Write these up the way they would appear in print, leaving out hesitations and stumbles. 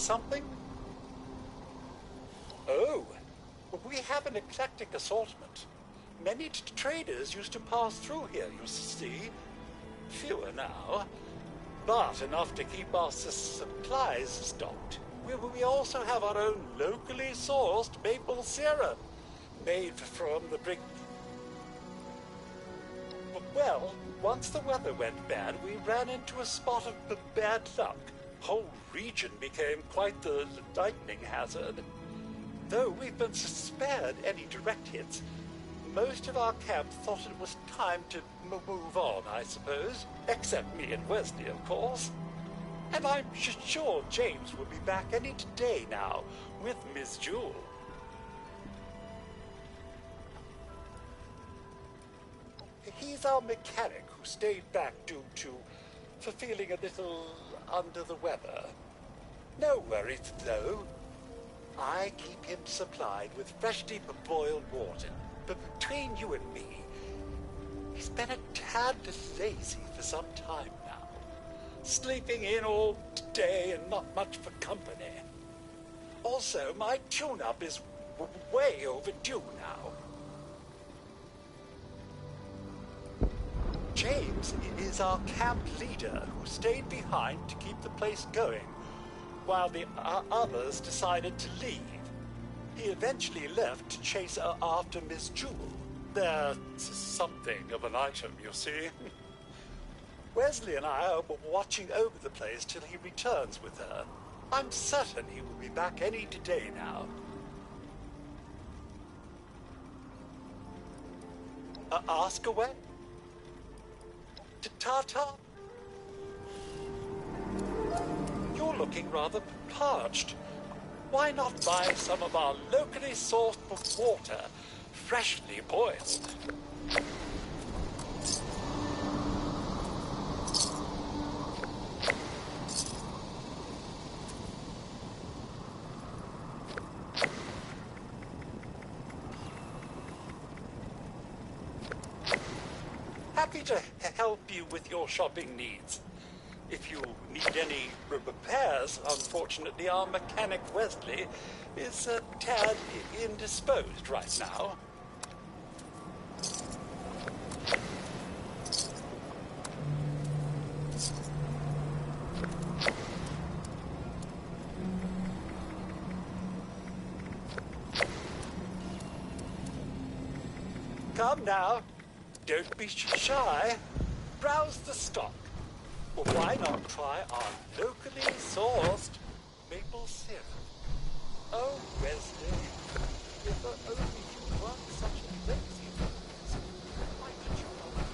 something? Oh, we have an eclectic assortment. Many traders used to pass through here, you see. Fewer now, but enough to keep our supplies stocked. We also have our own locally sourced maple serum, made from the brick. Well, once the weather went bad, we ran into a spot of bad luck. Whole region became quite the lightning hazard. Though we've been spared any direct hits, most of our camp thought it was time to move on, I suppose. Except me and Wesley, of course. And I'm sure James will be back any day now, with Miss Jewel. He's our mechanic who stayed back due for feeling a little under the weather. No worries, though. I keep him supplied with freshly boiled water. But between you and me, he's been a tad lazy for some time now. Sleeping in all day and not much for company. Also, my tune-up is way overdue now. James is our camp leader who stayed behind to keep the place going, while the others decided to leave. He eventually left to chase after Miss Jewel. They're something of an item, you see. Wesley and I are watching over the place till he returns with her. I'm certain he will be back any day now. Ask away. Ta-ta. You're looking rather parched. Why not buy some of our locally sourced water, freshly boiled? Happy to help you with your shopping needs. If you need any repairs, unfortunately, our mechanic Wesley is a tad indisposed right now. Come now, don't be shy. Browse the stock. Well, why not try our locally sourced maple syrup? Oh, Wesley, if only you weren't such a lazy person, why did you not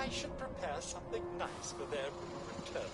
I should prepare something nice for their return.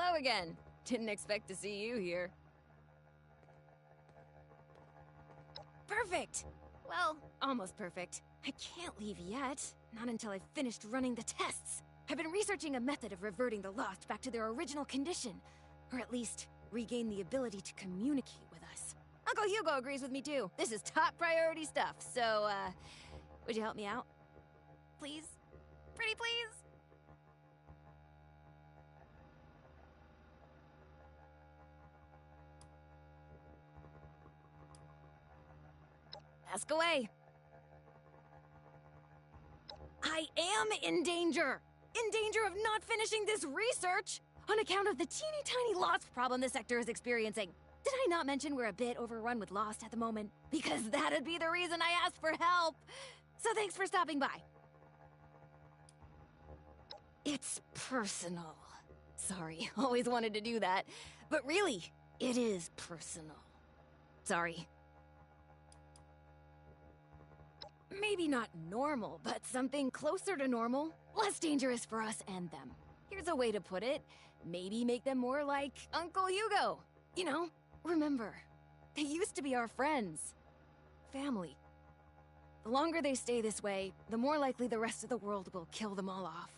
hello again. Didn't expect to see you here. Perfect! Well, almost perfect. I can't leave yet. Not until I've finished running the tests. I've been researching a method of reverting the Lost back to their original condition. Or at least, regain the ability to communicate with us. Uncle Hugo agrees with me too. This is top priority stuff, so, would you help me out? Please? Pretty please? Ask away. I am in danger! In danger of not finishing this research! On account of the teeny tiny lost problem this sector is experiencing. Did I not mention we're a bit overrun with Lost at the moment? Because that'd be the reason I asked for help! So thanks for stopping by. It's personal. Sorry, always wanted to do that. But really, it is personal. Sorry. Maybe not normal, but something closer to normal. Less dangerous for us and them. Here's a way to put it. Maybe make them more like Uncle Hugo. You know, remember, they used to be our friends. Family. The longer they stay this way, the more likely the rest of the world will kill them all off.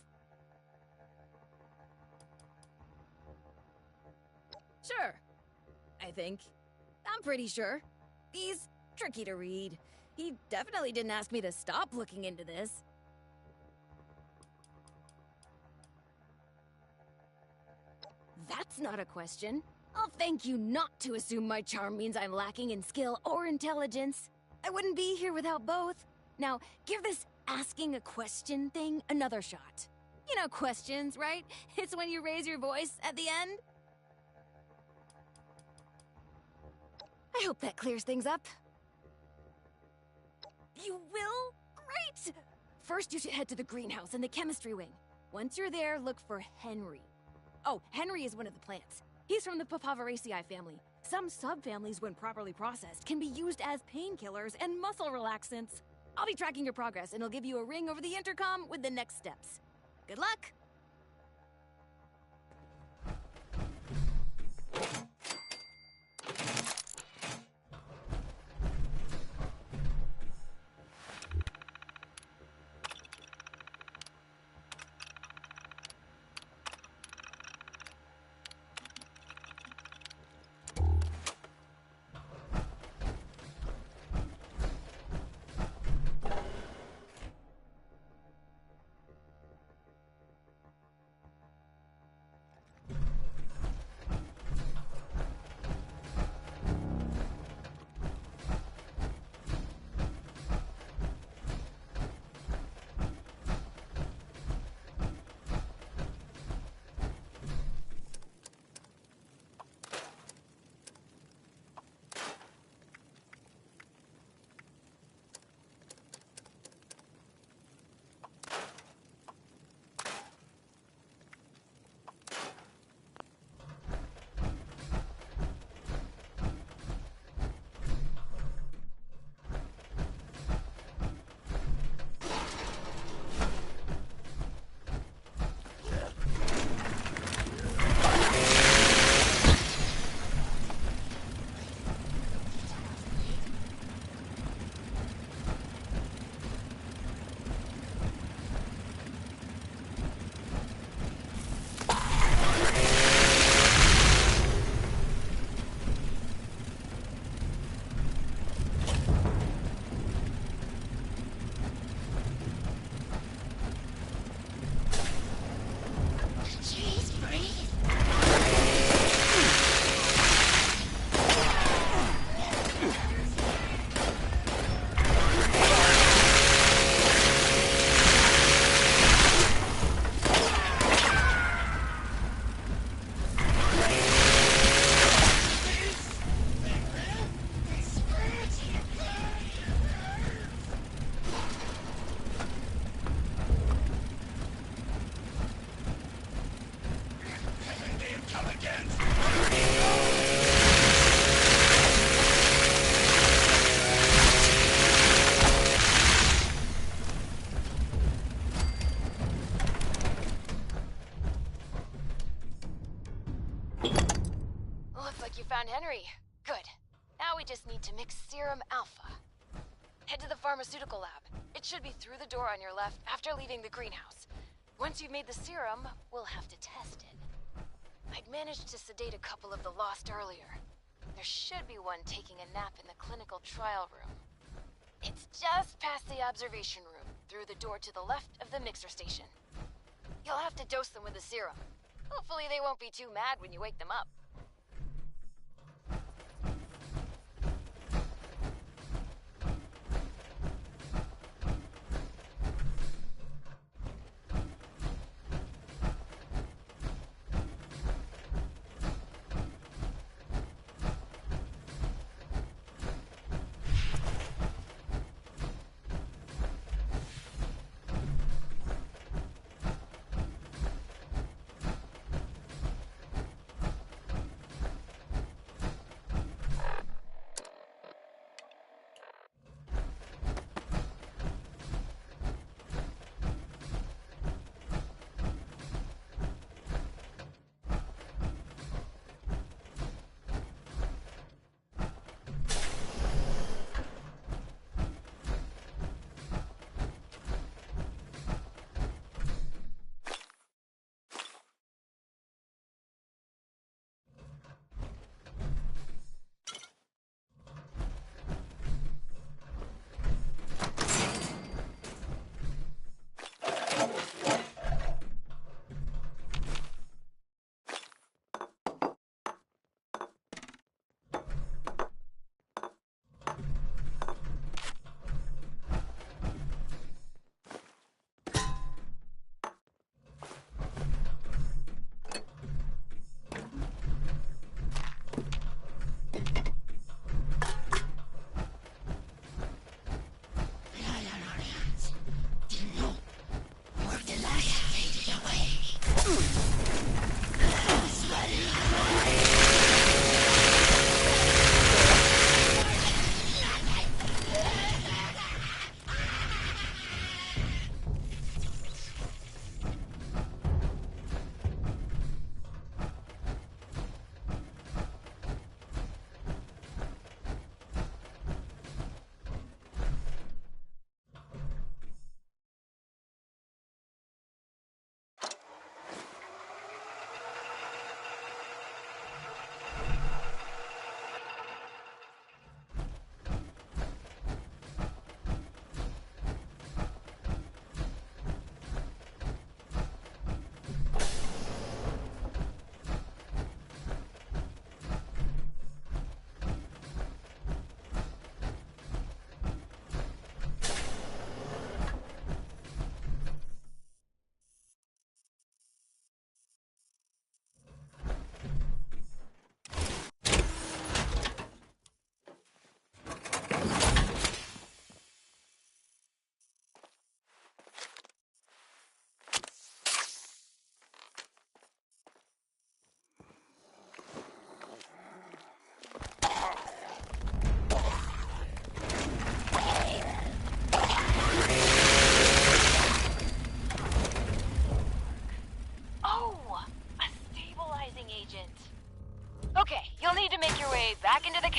Sure. I think. I'm pretty sure. He's tricky to read. He definitely didn't ask me to stop looking into this. That's not a question. I'll thank you not to assume my charm means I'm lacking in skill or intelligence. I wouldn't be here without both. Now, give this asking a question thing another shot. You know questions, right? It's when you raise your voice at the end. I hope that clears things up. You will? Great! First, you should head to the greenhouse in the chemistry wing. Once you're there, look for Henry. Oh, Henry is one of the plants. He's from the Papaveraceae family. Some subfamilies, when properly processed, can be used as painkillers and muscle relaxants. I'll be tracking your progress, and I'll give you a ring over the intercom with the next steps. Good luck! like you found Henry. Good. Now we just need to mix Serum Alpha. Head to the pharmaceutical lab. It should be through the door on your left after leaving the greenhouse. Once you've made the serum, we'll have to test it. I'd managed to sedate a couple of the lost earlier. There should be one taking a nap in the clinical trial room. It's just past the observation room, through the door to the left of the mixer station. You'll have to dose them with the serum. Hopefully they won't be too mad when you wake them up.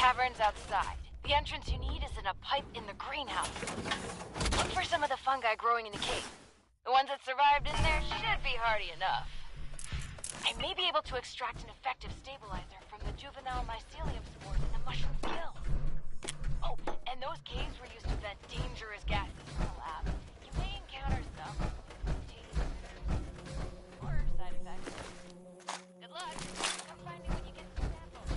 caverns outside. The entrance you need is in a pipe in the greenhouse. Look for some of the fungi growing in the cave. The ones that survived in there should be hardy enough. I may be able to extract an effective stabilizer from the juvenile mycelium spores in the mushroom gills. Oh, and those caves were used to vent dangerous gases from the lab. You may encounter some mutated critters or side effects. Good luck. Come find me when you get some samples.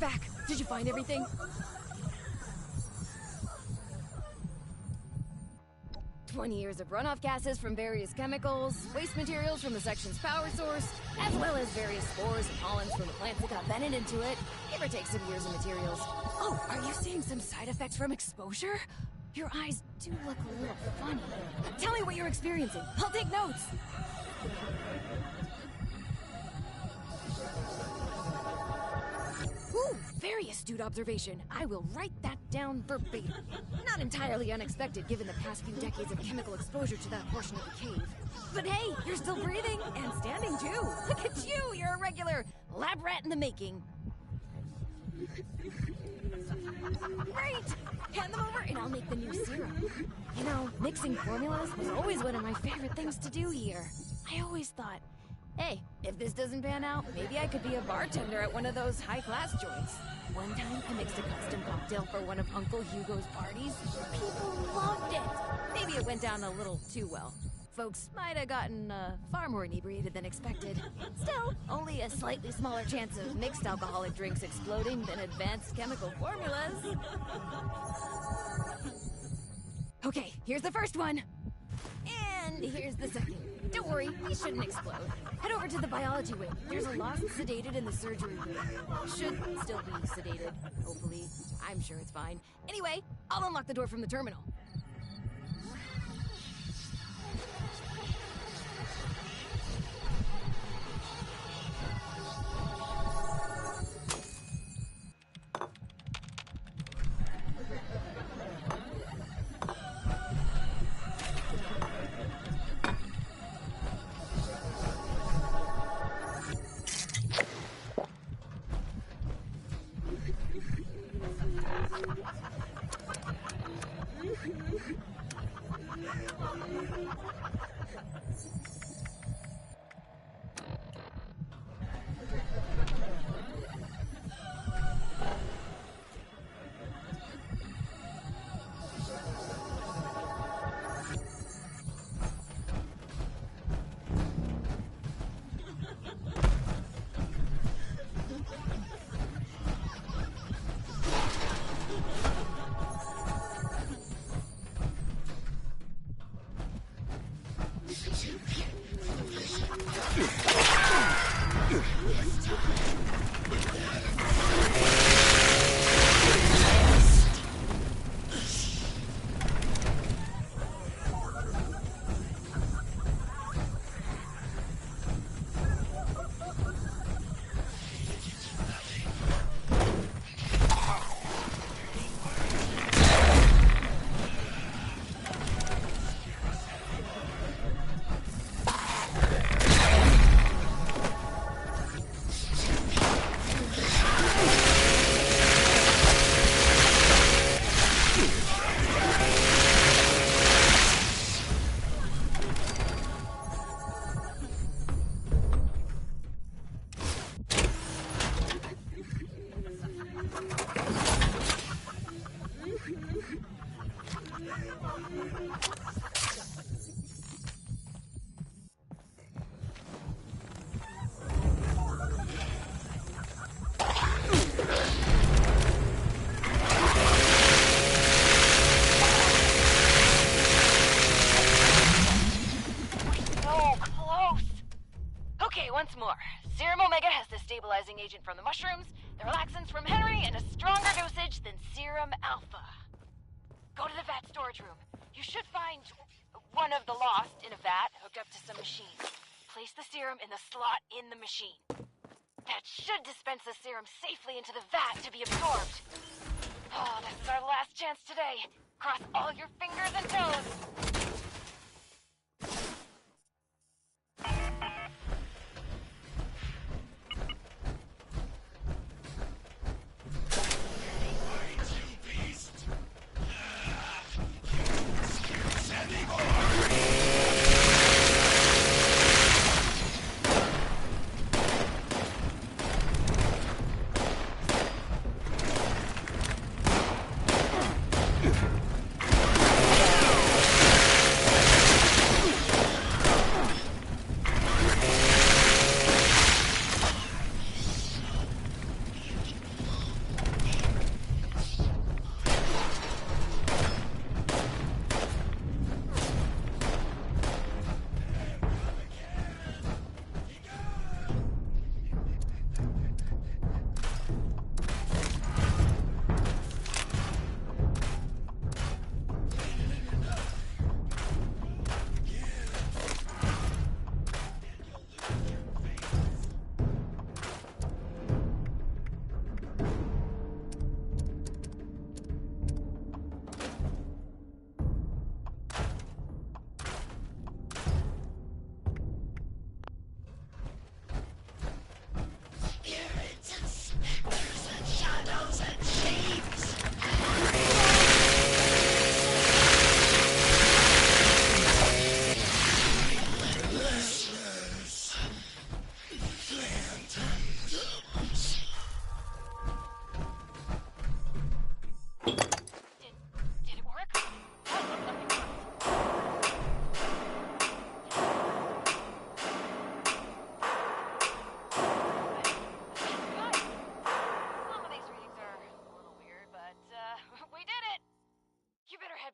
back. Did you find everything? 20 years of runoff gases from various chemicals, waste materials from the section's power source, as well as various spores and pollens from the plants that got vented into it. Give or take some years of materials. Oh, are you seeing some side effects from exposure? Your eyes do look a little funny. Tell me what you're experiencing. I'll take notes. Ooh, very astute observation. I will write that down verbatim. Not entirely unexpected given the past few decades of chemical exposure to that portion of the cave. But hey, you're still breathing and standing too. Look at you, you're a regular lab rat in the making. Great! Hand them over and I'll make the new serum. You know, mixing formulas was always one of my favorite things to do here. I always thought, hey, if this doesn't pan out, maybe I could be a bartender at one of those high-class joints. One time, I mixed a custom cocktail for one of Uncle Hugo's parties. People loved it. Maybe it went down a little too well. Folks might have gotten far more inebriated than expected. Still, only a slightly smaller chance of mixed alcoholic drinks exploding than advanced chemical formulas. Okay, here's the first one. And here's the second. Don't worry, he shouldn't explode. Head over to the biology wing. There's a lost sedated in the surgery room. Should still be sedated, hopefully. I'm sure it's fine. Anyway, I'll unlock the door from the terminal. Once more, Serum Omega has the stabilizing agent from the mushrooms, the relaxants from Henry, and a stronger dosage than Serum Alpha. Go to the vat storage room. You should find one of the lost in a vat hooked up to some machine. Place the serum in the slot in the machine. That should dispense the serum safely into the vat to be absorbed. Oh, this is our last chance today. Cross all your fingers and toes.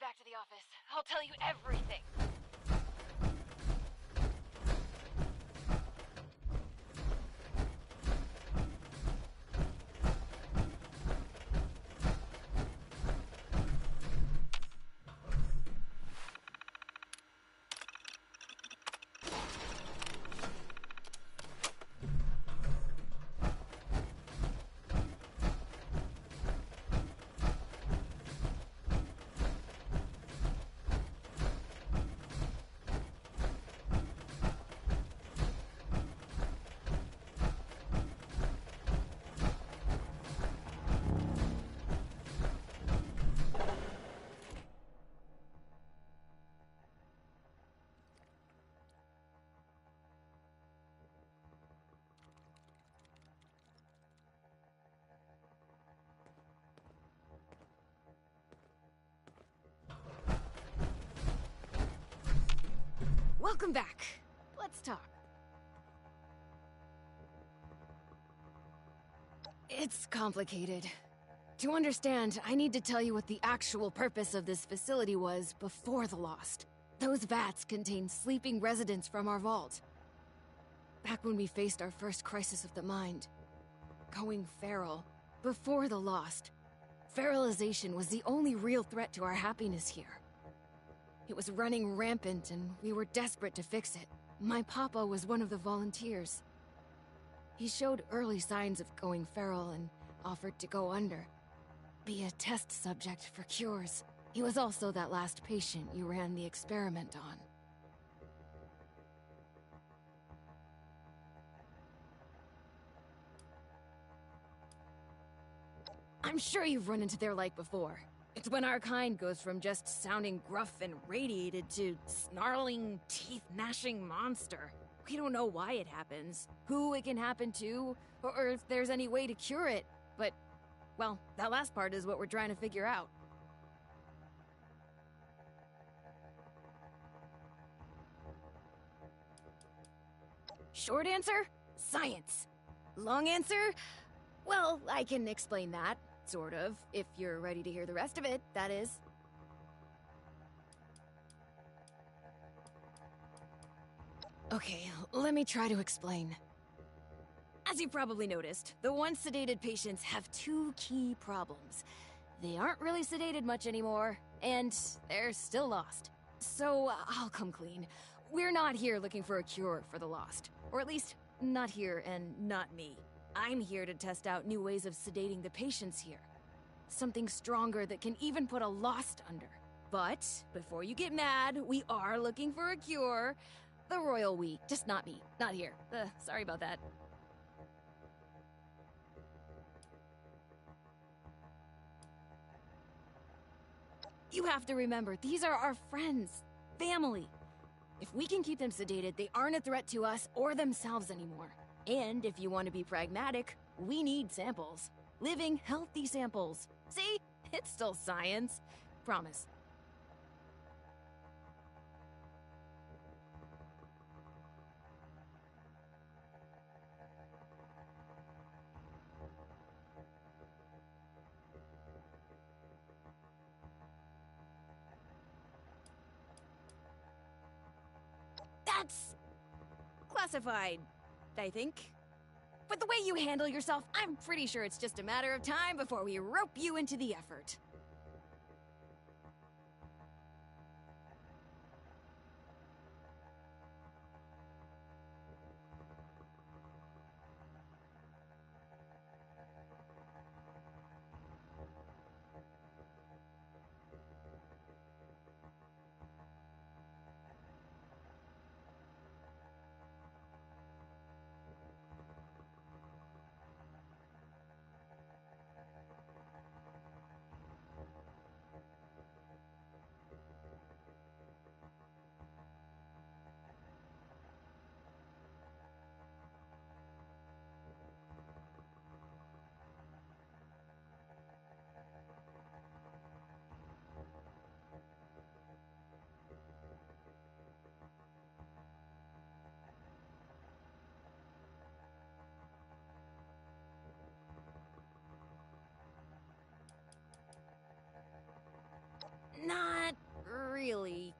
back to the office. I'll tell you everything. Welcome back. Let's talk. It's complicated. To understand, I need to tell you what the actual purpose of this facility was before the Lost. Those vats contain sleeping residents from our vault. Back when we faced our first crisis of the mind, going feral, before the Lost, feralization was the only real threat to our happiness here. It was running rampant, and we were desperate to fix it. My papa was one of the volunteers. He showed early signs of going feral and offered to go under. Be a test subject for cures. He was also that last patient you ran the experiment on. I'm sure you've run into their like before. It's when our kind goes from just sounding gruff and radiated to snarling, teeth-gnashing monster. We don't know why it happens, who it can happen to, or if there's any way to cure it. But, well, that last part is what we're trying to figure out. Short answer? Science. Long answer? Well, I can explain that. Sort of, if you're ready to hear the rest of it, that is. Okay, let me try to explain. As you probably noticed, the once sedated patients have two key problems. They aren't really sedated much anymore, and they're still lost. So, I'll come clean. We're not here looking for a cure for the Lost. Or at least, not here and not me. I'm here to test out new ways of sedating the patients here. Something stronger that can even put a Lost under. But, before you get mad, we are looking for a cure. The royal we, just not me, not here. Sorry about that. You have to remember, these are our friends, family. If we can keep them sedated, they aren't a threat to us or themselves anymore. And if you want to be pragmatic, we need samples. Living, healthy samples. See? It's still science. Promise. That's classified, I think. But the way you handle yourself, I'm pretty sure it's just a matter of time before we rope you into the effort. really.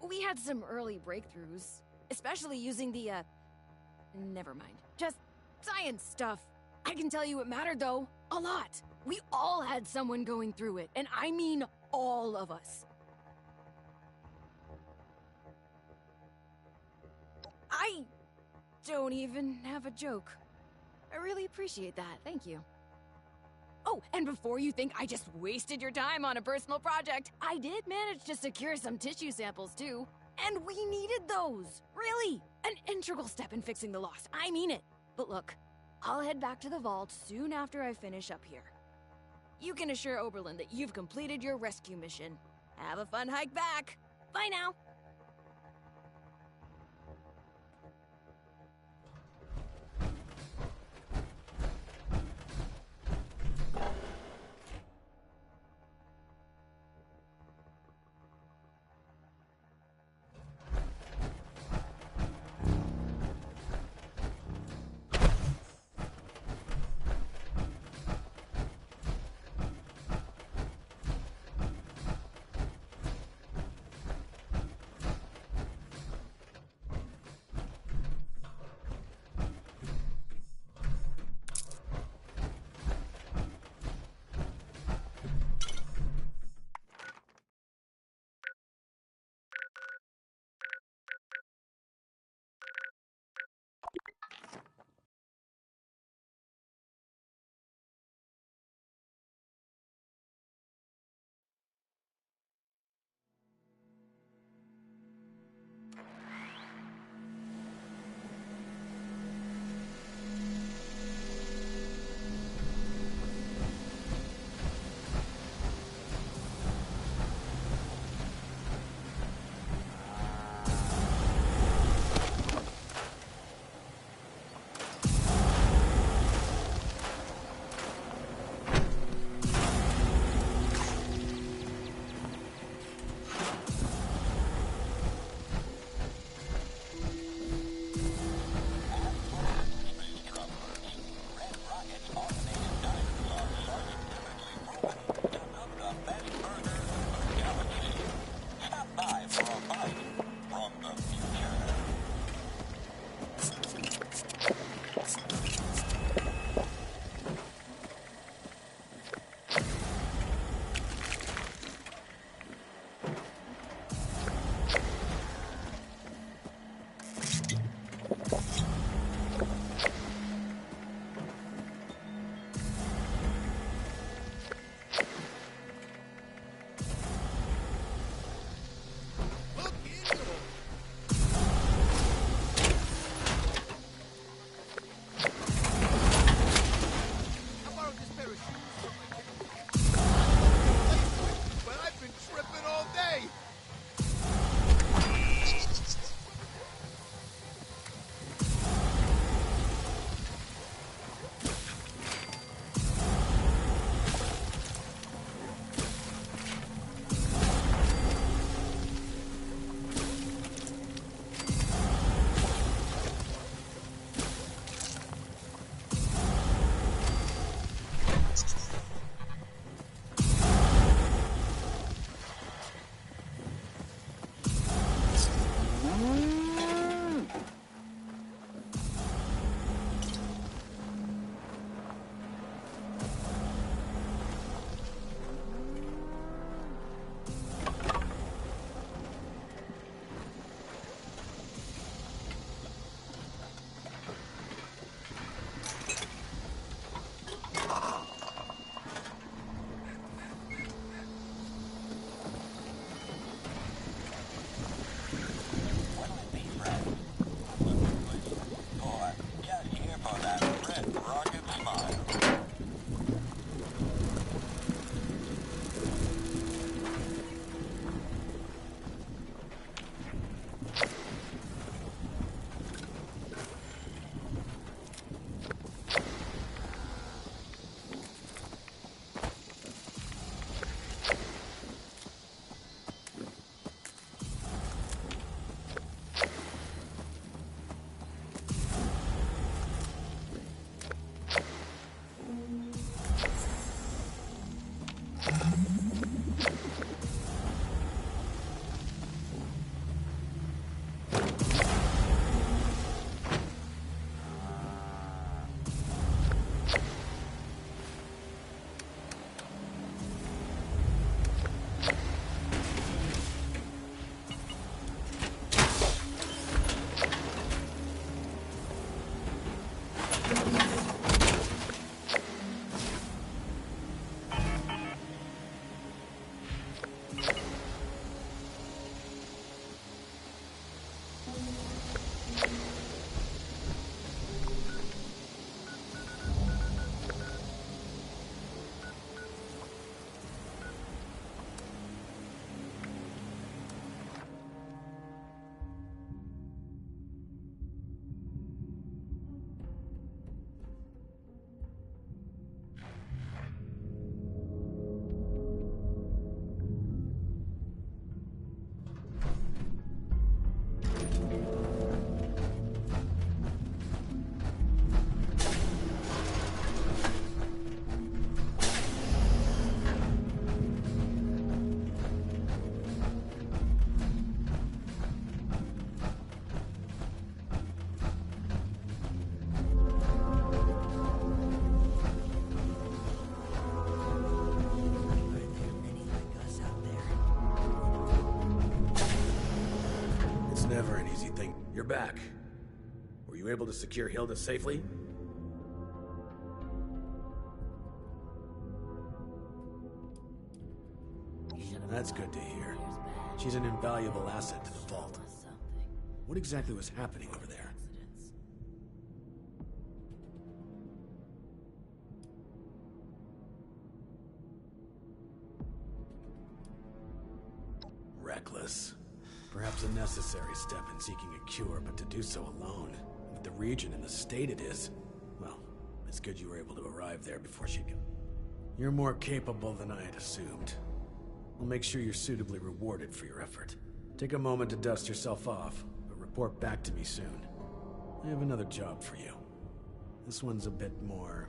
We had some early breakthroughs, especially using the, never mind. Just science stuff. I can tell you it mattered, though. A lot. We all had someone going through it, and I mean all of us. I don't even have a joke. I really appreciate that, thank you. Oh, and before you think I just wasted your time on a personal project, I did manage to secure some tissue samples, too. And we needed those! Really! An integral step in fixing the lost, I mean it. But look, I'll head back to the vault soon after I finish up here. You can assure Oberlin that you've completed your rescue mission. Have a fun hike back! Bye now! Never an easy thing. You're back. Were you able to secure Hilda safely? That's good to hear. She's an invaluable asset to the vault. What exactly was happening over there? Reckless. Perhaps a necessary step in seeking a cure, but to do so alone, with the region and the state it is, well, it's good you were able to arrive there before she could. You're more capable than I had assumed. I'll make sure you're suitably rewarded for your effort. Take a moment to dust yourself off, but report back to me soon. I have another job for you. This one's a bit more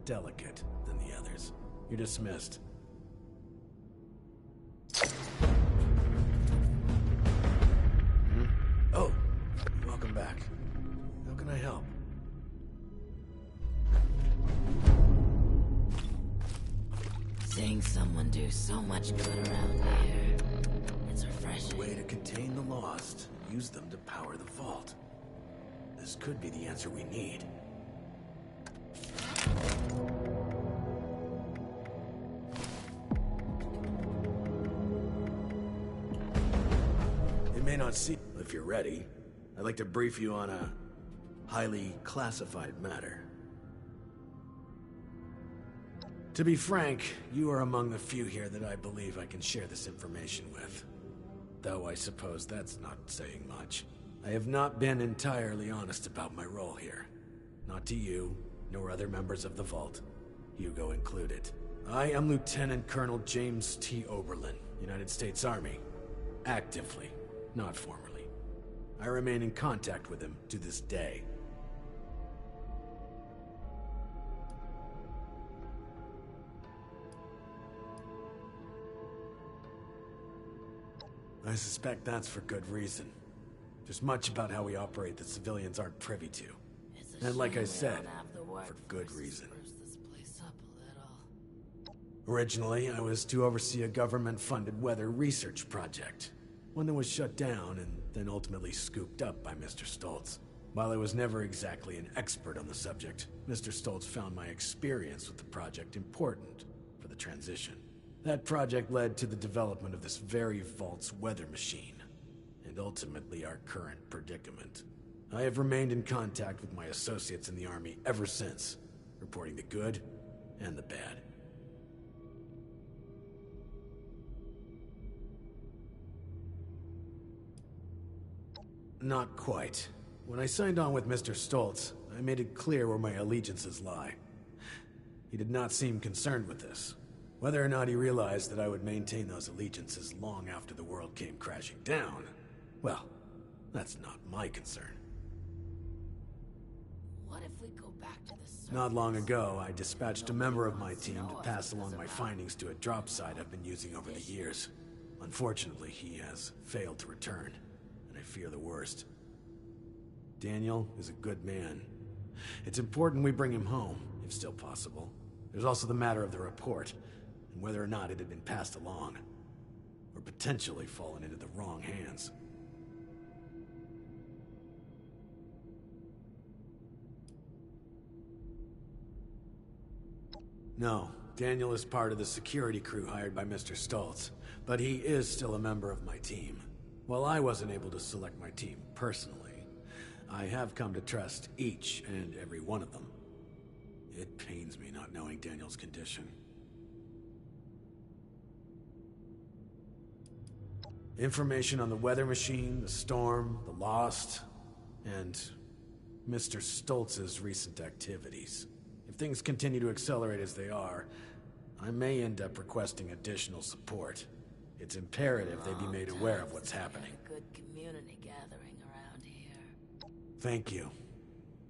delicate than the others. You're dismissed. Oh, welcome back. How can I help? Seeing someone do so much good around here, it's refreshing. A way to contain the lost, use them to power the vault. This could be the answer we need. It may not seem... If you're ready, I'd like to brief you on a highly classified matter. To be frank, you are among the few here that I believe I can share this information with. Though I suppose that's not saying much. I have not been entirely honest about my role here. Not to you, nor other members of the Vault, Hugo included. I am Lieutenant Colonel James T. Oberlin, United States Army. Actively, not formally. I remain in contact with him to this day. I suspect that's for good reason. There's much about how we operate that civilians aren't privy to. And like I said, for good reason. Originally, I was to oversee a government-funded weather research project. One that was shut down and then ultimately scooped up by Mr. Stoltz. While I was never exactly an expert on the subject, Mr. Stoltz found my experience with the project important for the transition. That project led to the development of this very vault's weather machine, and ultimately our current predicament. I have remained in contact with my associates in the Army ever since, reporting the good and the bad. Not quite. When I signed on with Mr. Stoltz, I made it clear where my allegiances lie. He did not seem concerned with this. Whether or not he realized that I would maintain those allegiances long after the world came crashing down, well, that's not my concern. What if we go back to the surface? Not long ago, I dispatched a member of my team to pass along my findings to a drop site I've been using over the years. Unfortunately, he has failed to return, and I fear the worst. Daniel is a good man. It's important we bring him home, if still possible. There's also the matter of the report, and whether or not it had been passed along, or potentially fallen into the wrong hands. No, Daniel is part of the security crew hired by Mr. Stoltz, but he is still a member of my team. While I wasn't able to select my team personally, I have come to trust each and every one of them. It pains me not knowing Daniel's condition. Information on the weather machine, the storm, the Lost, and Mr. Stoltz's recent activities. If things continue to accelerate as they are, I may end up requesting additional support. It's imperative they be made aware of what's happening. Good community gathering around here. Thank you.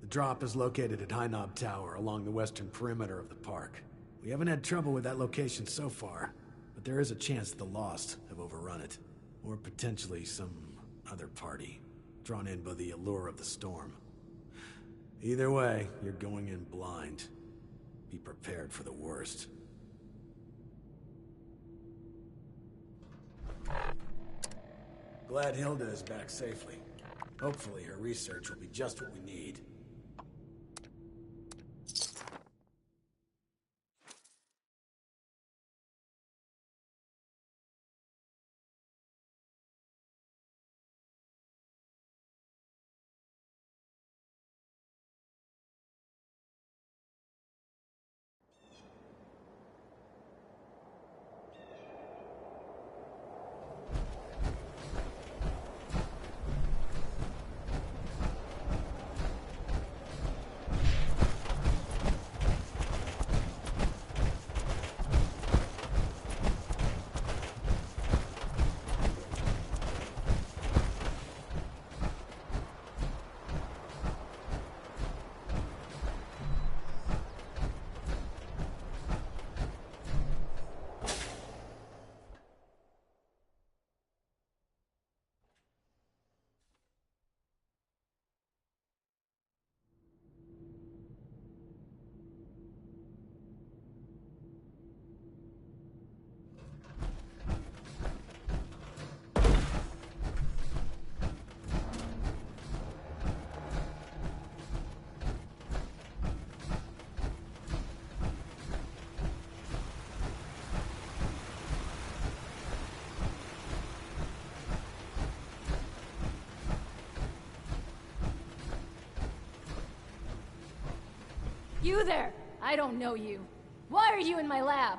The drop is located at High Knob Tower along the western perimeter of the park. We haven't had trouble with that location so far, but there is a chance the Lost have overrun it. Or potentially some other party, drawn in by the allure of the storm. Either way, you're going in blind. Be prepared for the worst. Glad Hilda is back safely. Hopefully her research will be just what we need. You there! I don't know you. Why are you in my lab?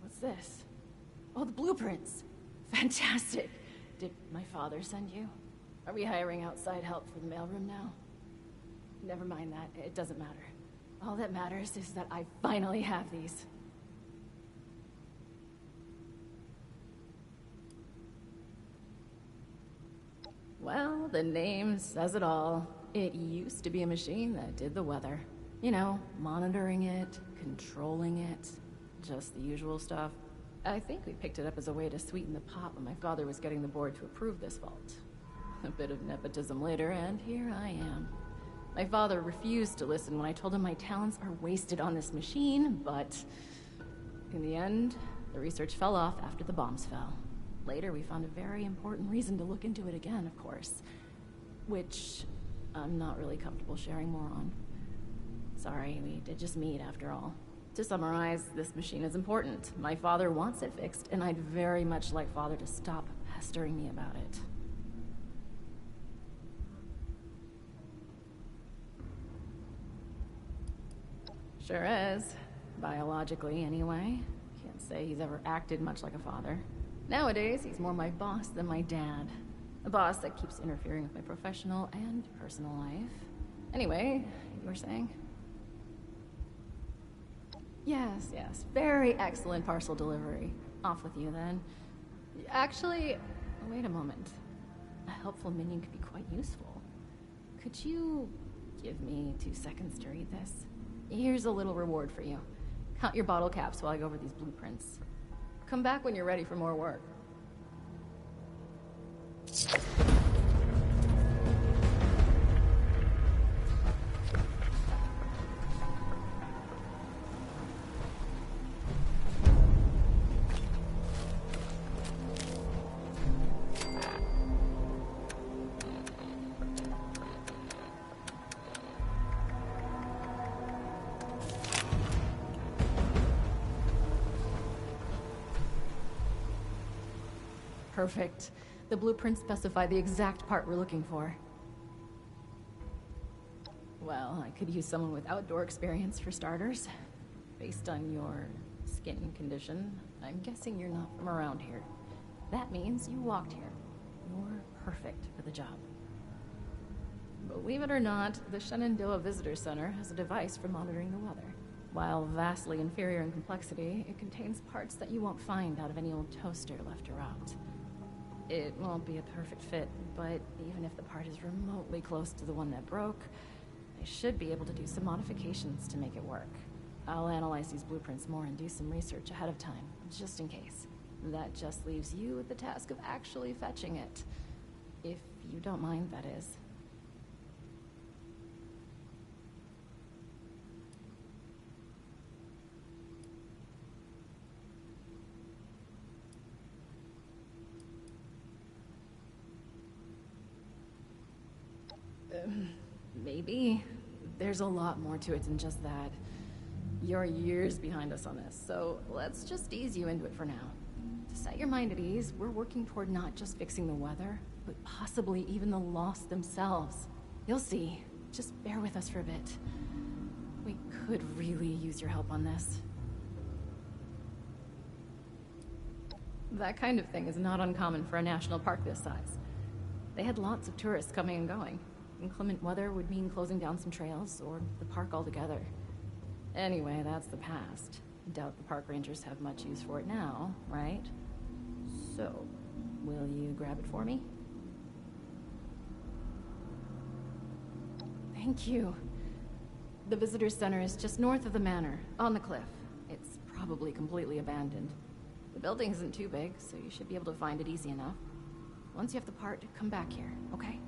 What's this? Oh, the blueprints. Fantastic. Did my father send you? Are we hiring outside help for the mailroom now? Never mind that. It doesn't matter. All that matters is that I finally have these. Well, the name says it all. It used to be a machine that did the weather. You know, monitoring it, controlling it, just the usual stuff. I think we picked it up as a way to sweeten the pot when my father was getting the board to approve this vault. A bit of nepotism later, and here I am. My father refused to listen when I told him my talents are wasted on this machine, but in the end, the research fell off after the bombs fell. Later, we found a very important reason to look into it again, of course. Which I'm not really comfortable sharing more on. Sorry, we did just meet after all. To summarize, this machine is important. My father wants it fixed, and I'd very much like Father to stop pestering me about it. Sure is. Biologically, anyway. Can't say he's ever acted much like a father. Nowadays, he's more my boss than my dad. A boss that keeps interfering with my professional and personal life. Anyway, you were saying? Yes, yes. Very excellent parcel delivery. Off with you, then. Actually, wait a moment. A helpful minion could be quite useful. Could you give me 2 seconds to read this? Here's a little reward for you. Count your bottle caps while I go over these blueprints. Come back when you're ready for more work. Perfect. The blueprints specify the exact part we're looking for. Well, I could use someone with outdoor experience for starters. Based on your skin condition, I'm guessing you're not from around here. That means you walked here. You're perfect for the job. Believe it or not, the Shenandoah Visitor Center has a device for monitoring the weather. While vastly inferior in complexity, it contains parts that you won't find out of any old toaster left around. It won't be a perfect fit, but even if the part is remotely close to the one that broke, I should be able to do some modifications to make it work. I'll analyze these blueprints more and do some research ahead of time, just in case. That just leaves you with the task of actually fetching it. If you don't mind, that is. Maybe. There's a lot more to it than just that. You're years behind us on this, so let's just ease you into it for now. To set your mind at ease, we're working toward not just fixing the weather, but possibly even the Lost themselves. You'll see. Just bear with us for a bit. We could really use your help on this. That kind of thing is not uncommon for a national park this size. They had lots of tourists coming and going. Inclement weather would mean closing down some trails, or the park altogether. Anyway, that's the past. Doubt the park rangers have much use for it now, right? So, will you grab it for me? Thank you. The visitor center is just north of the manor, on the cliff. It's probably completely abandoned. The building isn't too big, so you should be able to find it easy enough. Once you have the part, come back here, okay?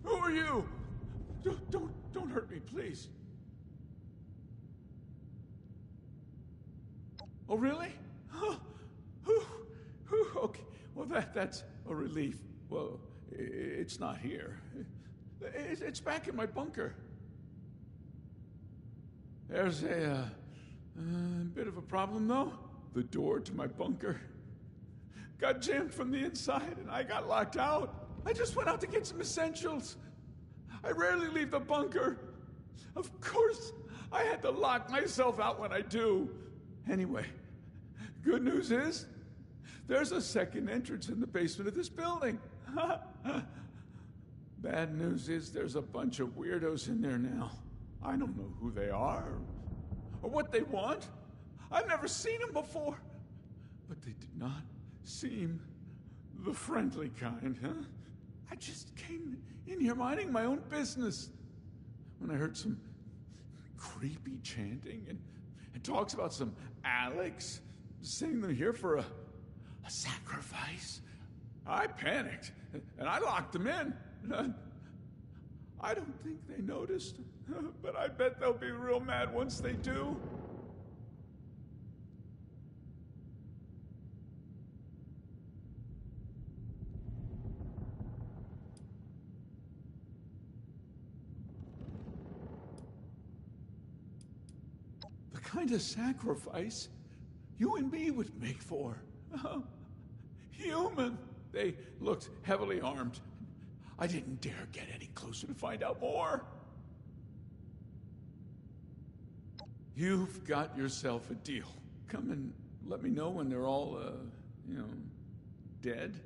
Who are you? Don't hurt me, please. Oh, really? Okay. Well, that's a relief. Well, it's not here. It's back in my bunker. There's a bit of a problem, though. The door to my bunker got jammed from the inside, and I got locked out. I just went out to get some essentials. I rarely leave the bunker. Of course, I had to lock myself out when I do. Anyway, good news is, there's a second entrance in the basement of this building. Bad news is there's a bunch of weirdos in there now. I don't know who they are, or what they want. I've never seen them before. But they did not seem the friendly kind, huh? I just came in here minding my own business when I heard some creepy chanting and talks about some Alex saying they're here for a sacrifice. I panicked, and I locked them in. I don't think they noticed, but I bet they'll be real mad once they do. The kind of sacrifice you and me would make for. Human. They looked heavily armed. I didn't dare get any closer to find out more. You've got yourself a deal. Come and let me know when they're all, dead.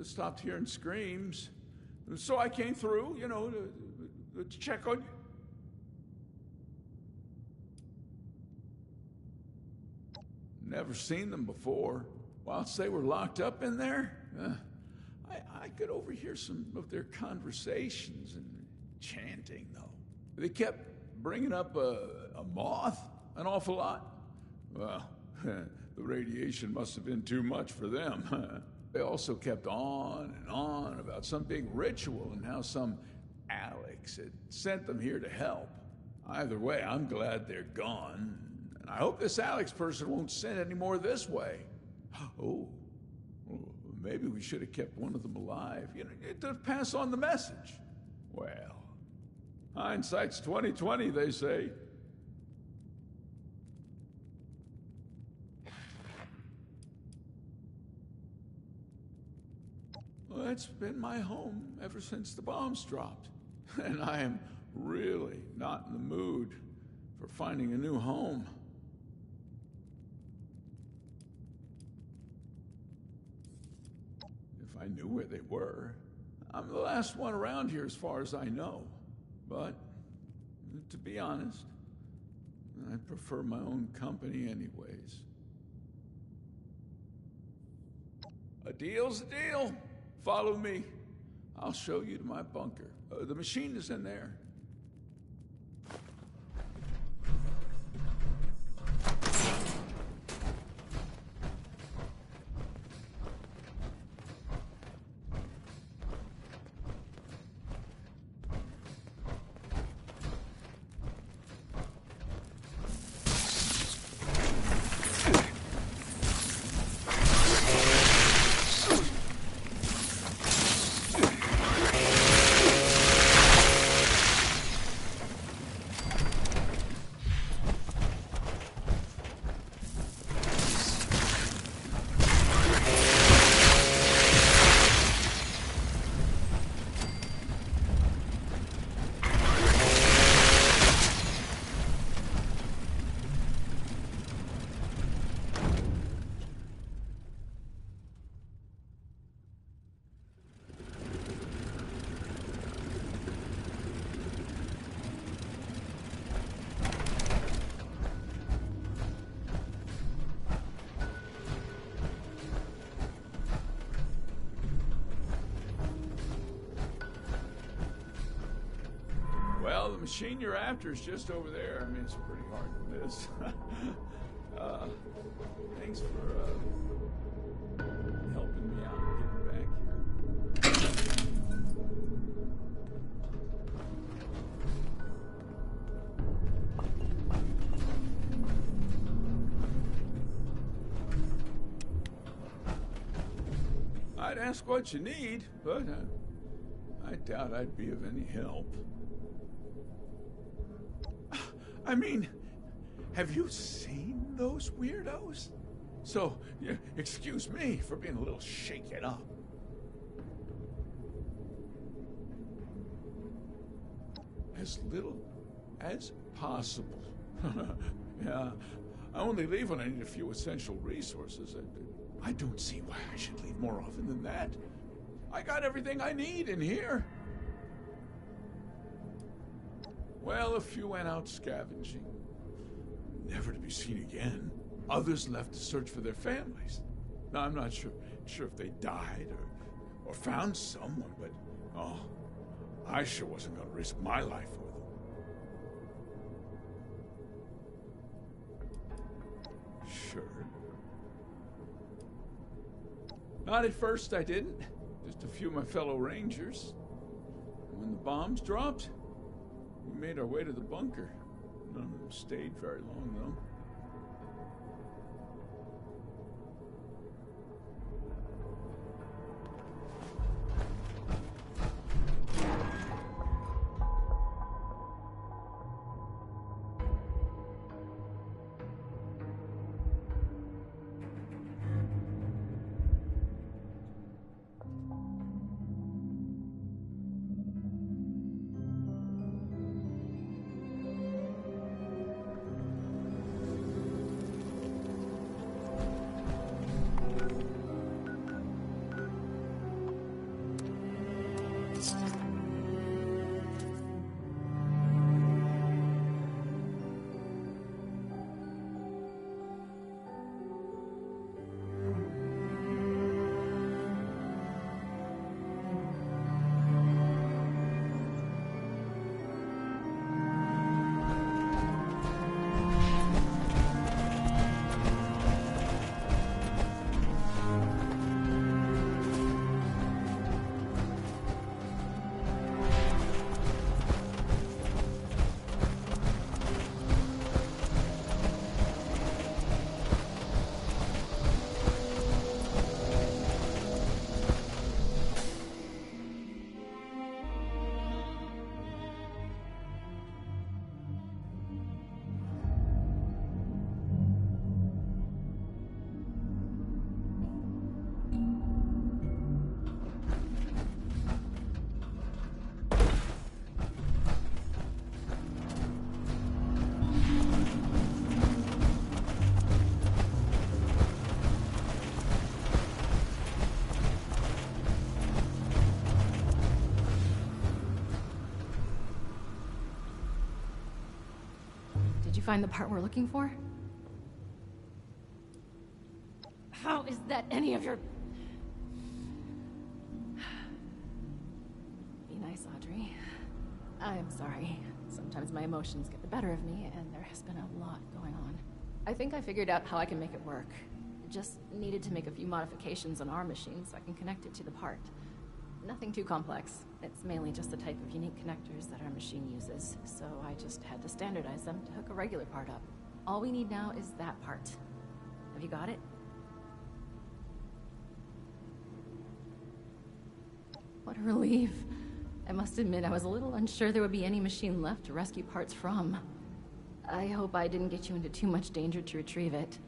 Stopped hearing screams. So I came through, to check on you. Never seen them before. Whilst they were locked up in there, I could overhear some of their conversations and chanting, though. They kept bringing up a moth an awful lot. Well, the radiation must have been too much for them. They also kept on and on about some big ritual and how some Alex had sent them here to help. Either way, I'm glad they're gone. And I hope this Alex person won't send any more this way. Oh, well, maybe we should have kept one of them alive, to pass on the message. Well, hindsight's 20/20, they say. Well, it's been my home ever since the bombs dropped. And I am really not in the mood for finding a new home. If I knew where they were. I'm the last one around here as far as I know. But, to be honest, I prefer my own company anyways. A deal's a deal. Follow me. I'll show you to my bunker. The machine is in there. machine you're after is just over there. I mean, it's pretty hard to miss. Thanks for helping me out and getting back here. I'd ask what you need, but I doubt I'd be of any help. I mean, have you seen those weirdos? So, yeah, excuse me for being a little shaken up. As little as possible. Yeah, I only leave when I need a few essential resources. I don't see why I should leave more often than that. I got everything I need in here. Well, a few went out scavenging, never to be seen again. Others left to search for their families. Now, I'm not sure if they died or found someone, but oh, I sure wasn't going to risk my life for them. Sure. Not at first, I didn't. Just a few of my fellow rangers. And when the bombs dropped, we made our way to the bunker. None of them stayed very long, though. Find the part we're looking for? How is that any of your... Be nice, Audrey. I'm sorry. Sometimes my emotions get the better of me, and there has been a lot going on. I think I figured out how I can make it work. Just needed to make a few modifications on our machine so I can connect it to the part. Nothing too complex. It's mainly just the type of unique connectors that our machine uses, so I just had to standardize them to hook a regular part up. All we need now is that part. Have you got it? What a relief. I must admit, I was a little unsure there would be any machine left to rescue parts from. I hope I didn't get you into too much danger to retrieve it.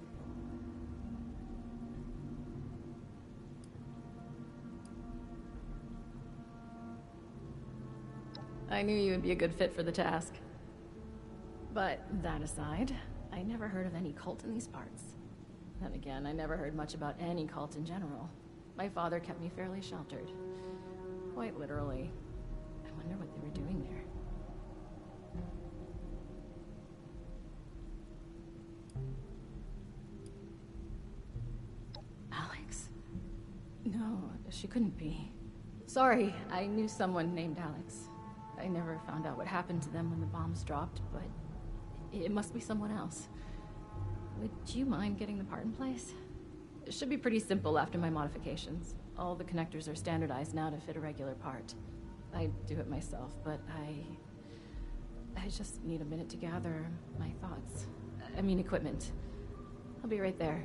I knew you would be a good fit for the task. But that aside, I never heard of any cult in these parts. Then again, I never heard much about any cult in general. My father kept me fairly sheltered. Quite literally. I wonder what they were doing there. Alex? No, she couldn't be. Sorry, I knew someone named Alex. I never found out what happened to them when the bombs dropped, but it must be someone else. Would you mind getting the part in place? It should be pretty simple after my modifications. All the connectors are standardized now to fit a regular part. I do it myself, but I just need a minute to gather my thoughts. I mean equipment. I'll be right there.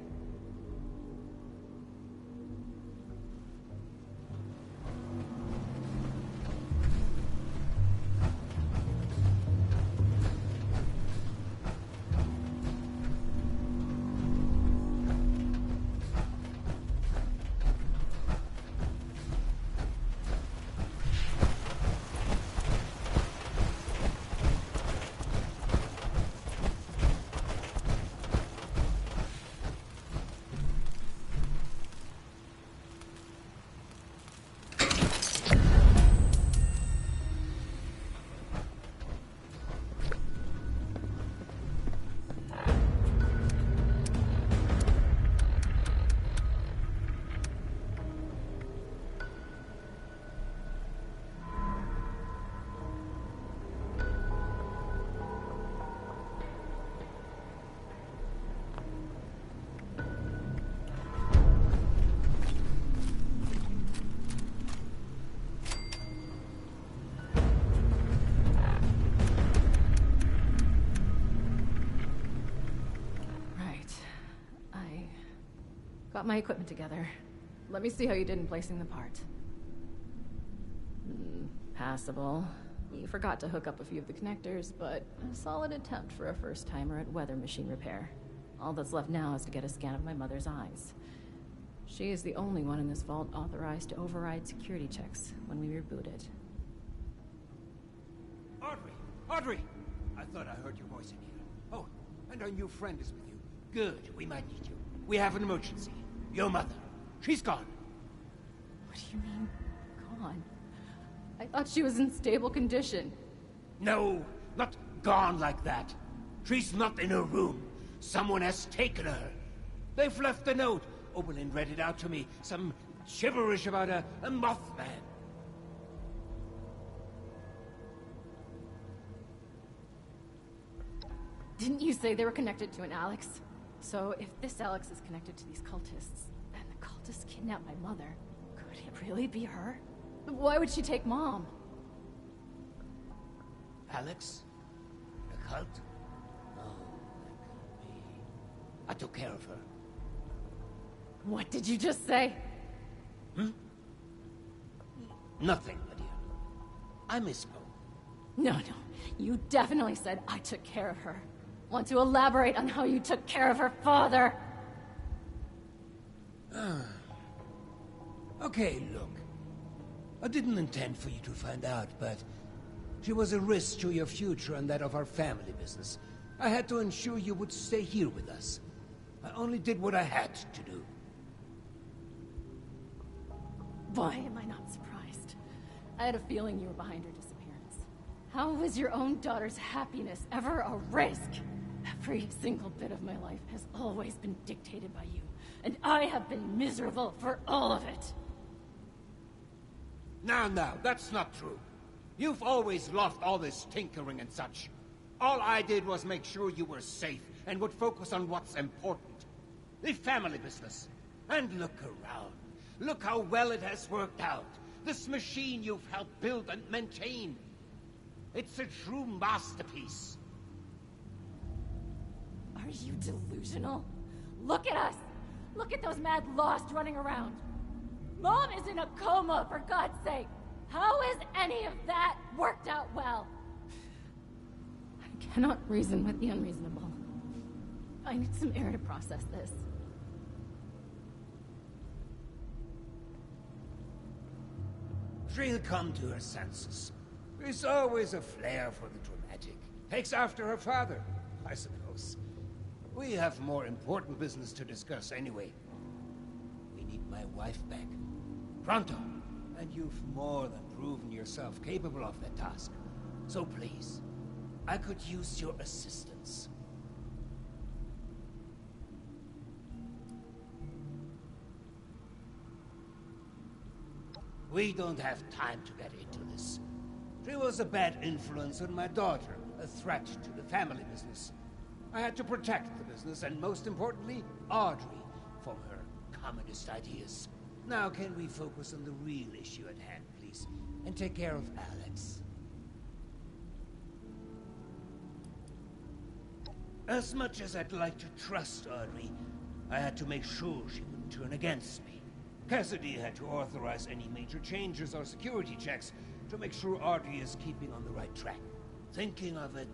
Got my equipment together. Let me see how you did in placing the part. Passable. You forgot to hook up a few of the connectors, but a solid attempt for a first-timer at weather machine repair. All that's left now is to get a scan of my mother's eyes. She is the only one in this vault authorized to override security checks when we reboot it. Audrey! Audrey! I thought I heard your voice in here. Oh, and our new friend is with you. Good, we might need you. We have an emergency. Your mother. She's gone. What do you mean, gone? I thought she was in stable condition. No, not gone like that. She's not in her room. Someone has taken her. They've left a note. Oberlin read it out to me. Some gibberish about a Mothman. Didn't you say they were connected to an Alex? So if this Alex is connected to these cultists, and the cultists kidnapped my mother, could it really be her? Why would she take Mom? Alex? The cult? Oh, that can't be. I took care of her. What did you just say? Nothing, my dear. I misspoke. No. You definitely said I took care of her. Want to elaborate on how you took care of her father? Okay, look. I didn't intend for you to find out, but she was a risk to your future and that of our family business. I had to ensure you would stay here with us. I only did what I had to do. Why am I not surprised? I had a feeling you were behind her disappearance. How was your own daughter's happiness ever a risk? Every single bit of my life has always been dictated by you, and I have been miserable for all of it. Now, that's not true. You've always loved all this tinkering and such. All I did was make sure you were safe and would focus on what's important. The family business. And look around. Look how well it has worked out. This machine you've helped build and maintain. It's a true masterpiece. Are you delusional? Look at us! Look at those mad lost running around! Mom is in a coma, for God's sake! How is any of that worked out well? I cannot reason with the unreasonable. I need some air to process this. She'll come to her senses. There's always a flair for the dramatic. Takes after her father, I suppose. We have more important business to discuss anyway. We need my wife back. Pronto. And you've more than proven yourself capable of that task. So please, I could use your assistance. We don't have time to get into this. She was a bad influence on my daughter, a threat to the family business. I had to protect the business, and most importantly, Audrey, from her communist ideas. Now can we focus on the real issue at hand, please, and take care of Alex? As much as I'd like to trust Audrey, I had to make sure she wouldn't turn against me. Cassidy had to authorize any major changes or security checks to make sure Audrey is keeping on the right track. Thinking of it,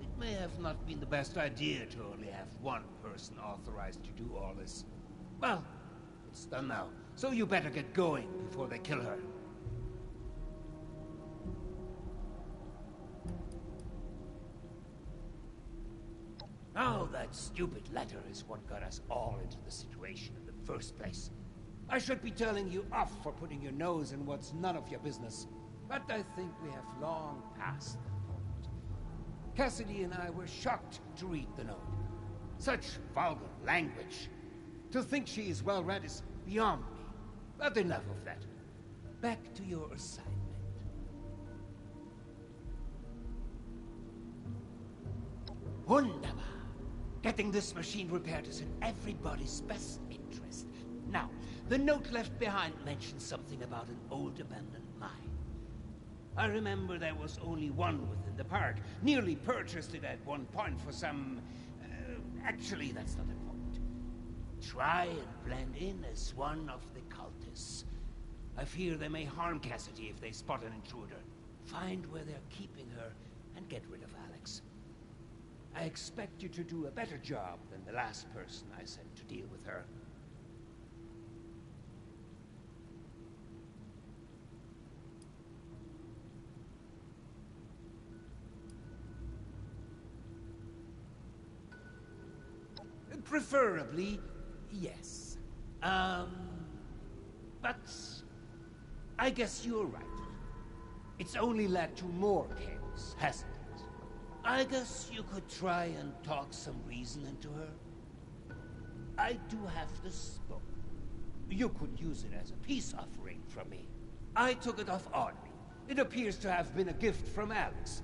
it may have not been the best idea to only have one person authorized to do all this. Well, it's done now, so you better get going before they kill her. Oh, that stupid letter is what got us all into the situation in the first place. I should be telling you off for putting your nose in what's none of your business, but I think we have long passed that point. Cassidy and I were shocked to read the note. Such vulgar language. To think she is well read is beyond me. But enough of that. Back to your assignment. Wunderbar. Getting this machine repaired is in everybody's best interest. Now, the note left behind mentions something about an old abandoned mine. I remember there was only one within the park. Nearly purchased it at one point for some... actually, that's not important. Try and blend in as one of the cultists. I fear they may harm Cassidy if they spot an intruder. Find where they're keeping her and get rid of Alex. I expect you to do a better job than the last person I sent to deal with her. Preferably, yes. But I guess you're right. It's only led to more chaos, hasn't it? I guess you could try and talk some reason into her. I do have this book. You could use it as a peace offering from me. I took it off Audrey. It appears to have been a gift from Alex.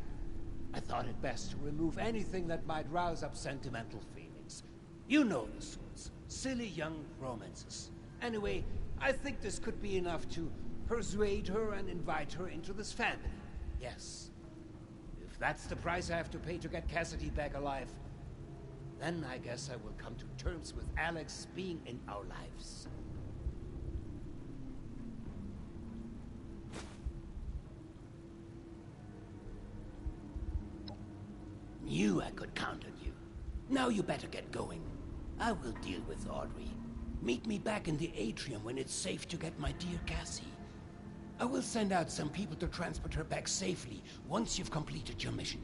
I thought it best to remove anything that might rouse up sentimental feelings. You know the sorts. Silly young romances. Anyway, I think this could be enough to persuade her and invite her into this family. Yes. If that's the price I have to pay to get Cassidy back alive, then I guess I will come to terms with Alex being in our lives. Knew I could count on you. Now you better get going. I will deal with Audrey. Meet me back in the atrium when it's safe to get my dear Cassie. I will send out some people to transport her back safely once you've completed your mission.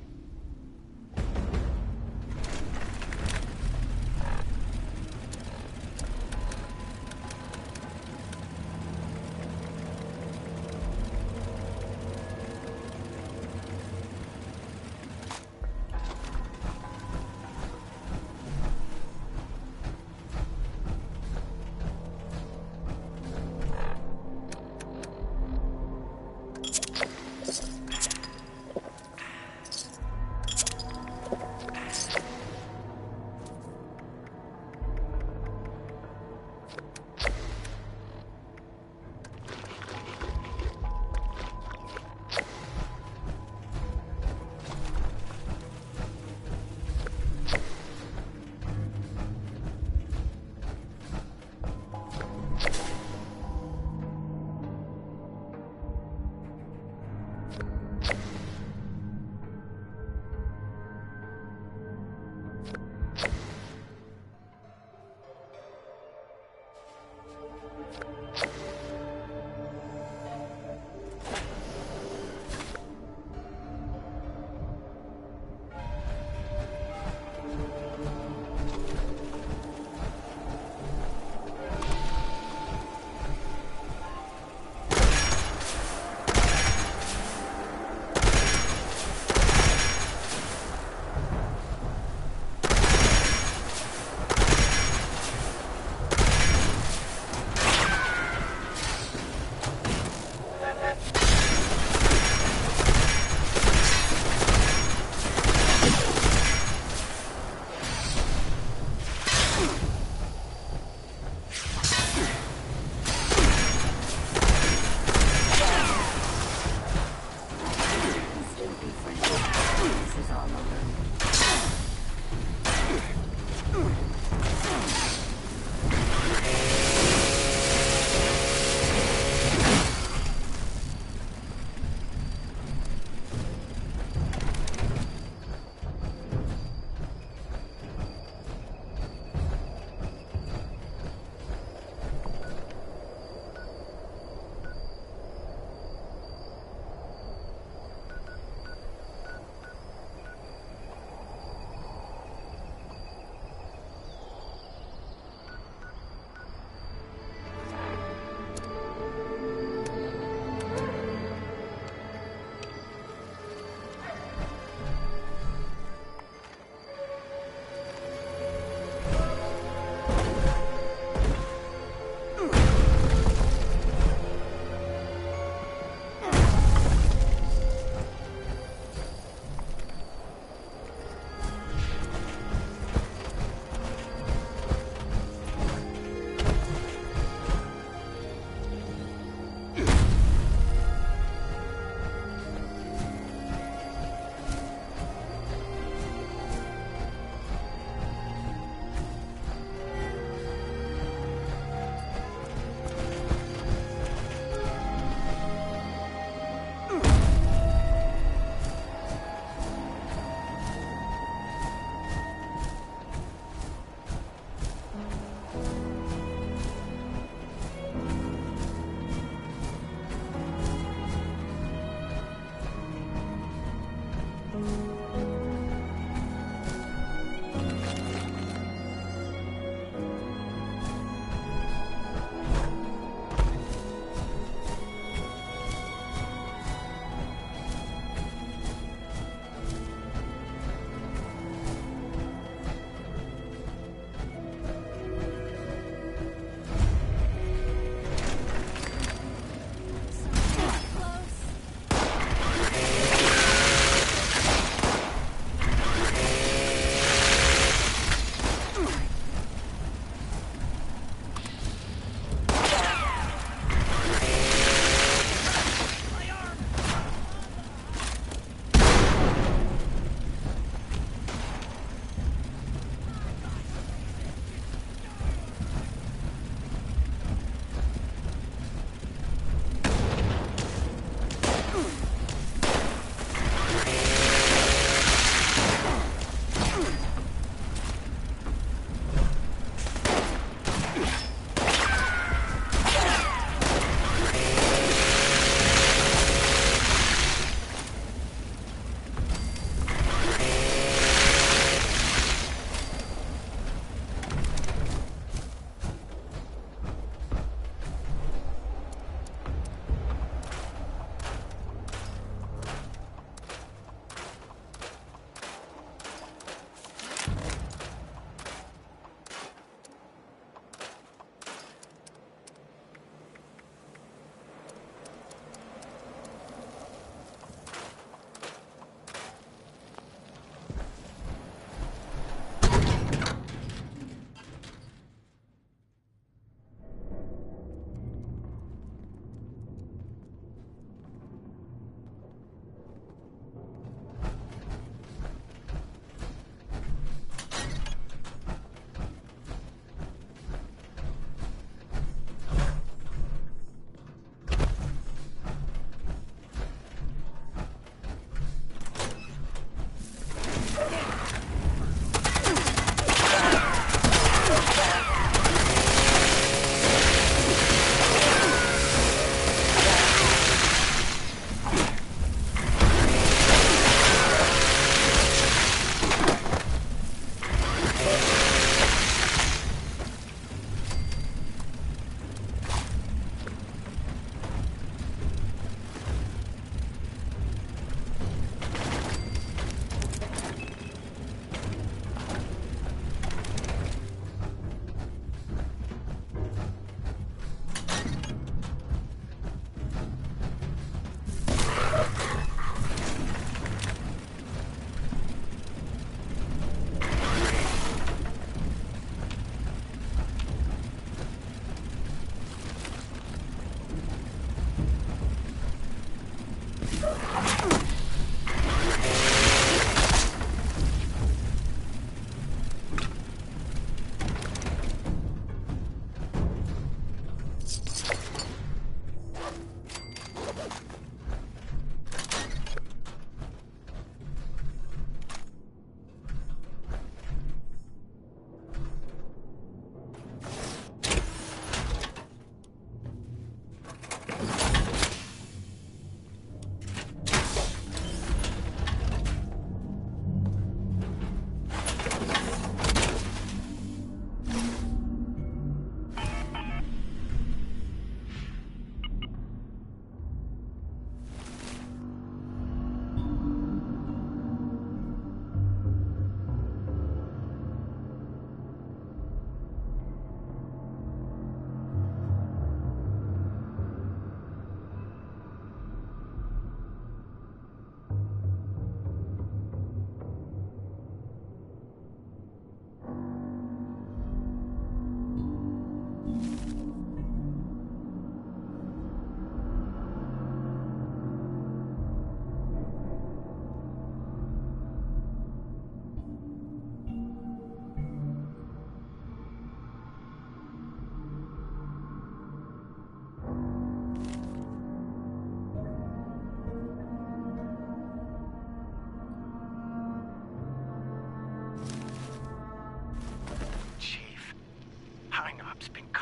is all over.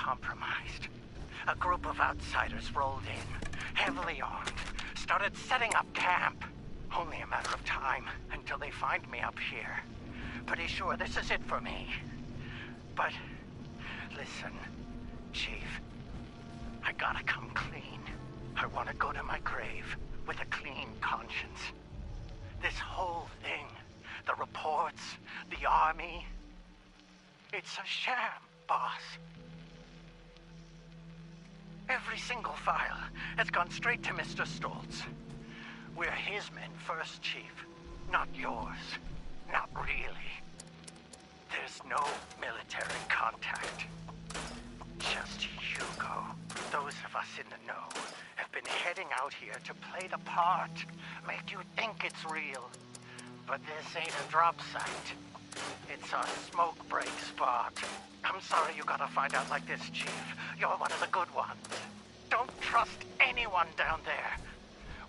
compromised. A group of outsiders rolled in, heavily armed, started setting up camp. Only a matter of time until they find me up here. Pretty sure this is it for me. But, listen, Chief, I gotta come clean. I want to go to my grave with a clean conscience. This whole thing, the reports, the army, it's a sham, boss. Every single file has gone straight to Mr. Stoltz. We're his men first, Chief, not yours. Not really. There's no military contact. Just Hugo. Those of us in the know have been heading out here to play the part, make you think it's real. But this ain't a drop site. It's a smoke break spot. I'm sorry you gotta find out like this, Chief. You're one of the good ones. Don't trust anyone down there.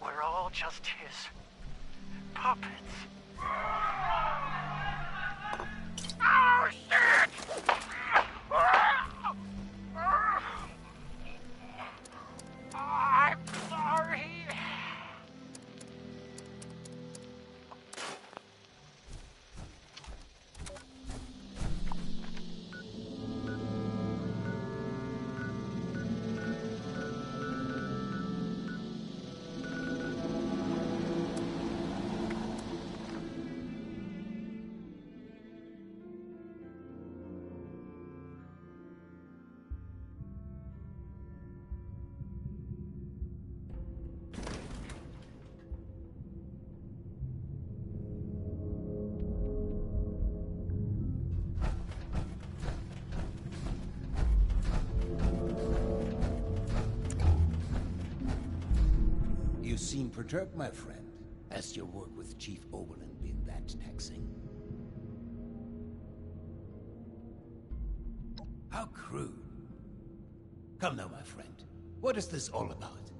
We're all just his puppets. Oh, shit! I'm sorry. You seem perturbed, my friend. Has your work with Chief Oberlin been that taxing? How crude. Come now, my friend. What is this all about?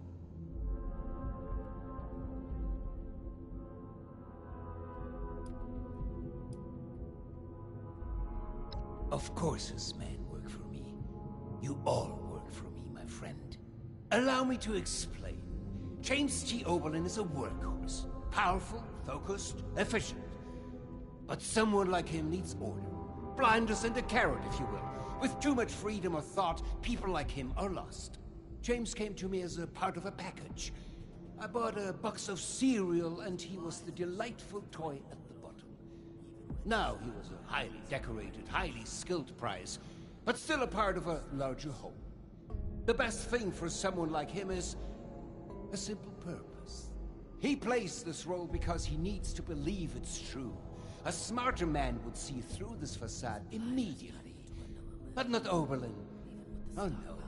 Of course his men work for me. You all work for me, my friend. Allow me to explain. James T. Oberlin is a workhorse. Powerful, focused, efficient. But someone like him needs order. Blinders and a carrot, if you will. With too much freedom of thought, people like him are lost. James came to me as a part of a package. I bought a box of cereal, and he was the delightful toy at the bottom. Now he was a highly decorated, highly skilled prize, but still a part of a larger whole. The best thing for someone like him is a simple purpose. He plays this role because he needs to believe it's true. A smarter man would see through this facade immediately. But not Oberlin. Oh no.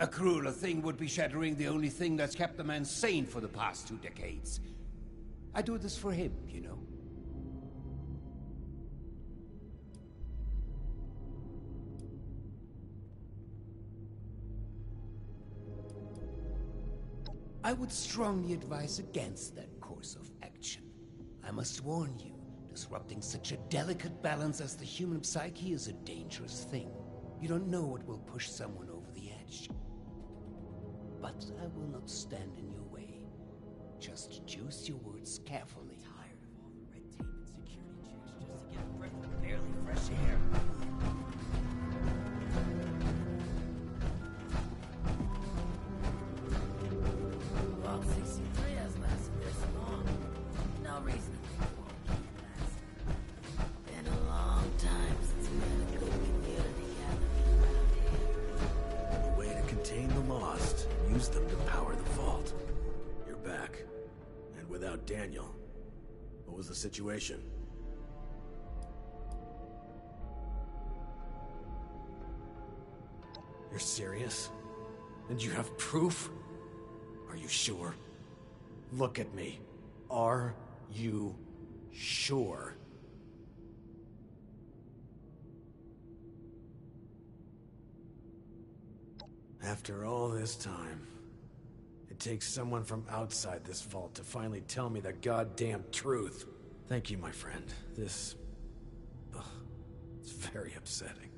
A crueler thing would be shattering the only thing that's kept the man sane for the past 2 decades. I do this for him, you know. I would strongly advise against that course of action. I must warn you, disrupting such a delicate balance as the human psyche is a dangerous thing. You don't know what will push someone over the edge. But I will not stand in your way. Just choose your words carefully. Tired of all the red tape and security checks just to get a breath of barely fresh air. Block 63 has lasted this long. No reason to think it won't keep lasting. Been a long time since we had a good community gathering around here. A way to contain the Lost. Use them to power the vault. You're back. And without Daniel. What was the situation? You're serious? And you have proof? Are you sure? Look at me. Are you sure? After all this time, it takes someone from outside this vault to finally tell me the goddamn truth. Thank you, my friend. This... ugh, it's very upsetting.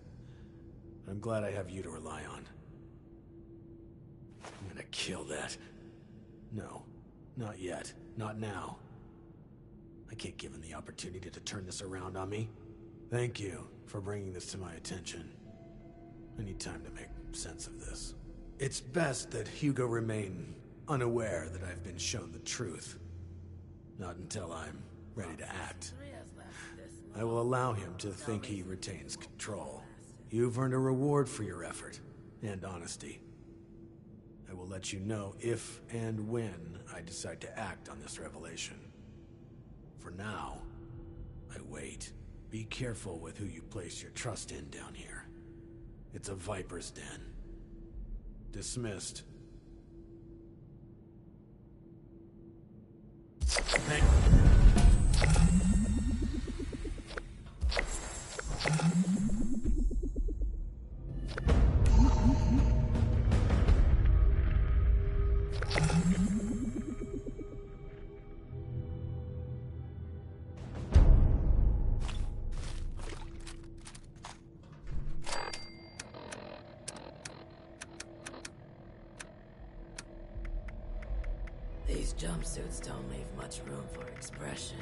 I'm glad I have you to rely on. I'm gonna kill that. No, not yet. Not now. I can't give him the opportunity to turn this around on me. Thank you for bringing this to my attention. I need time to make sense of this. It's best that Hugo remain unaware that I've been shown the truth. Not until I'm ready to act. I will allow him to think he retains control. You've earned a reward for your effort and honesty. I will let you know if and when I decide to act on this revelation. For now, I wait. Be careful with who you place your trust in down here. It's a viper's den. Dismissed. Thank These jumpsuits don't leave much room for expression.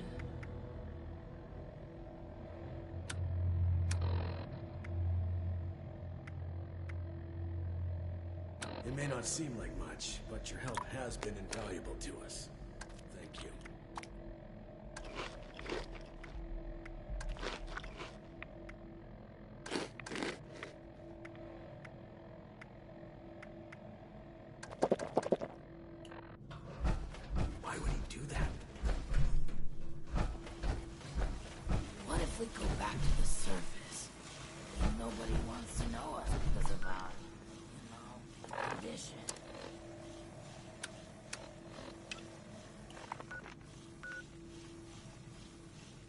It may not seem like much, but your help has been invaluable to us. Thank you. Why would he do that? What if we go back to the surface? And nobody wants to know us because of our, condition.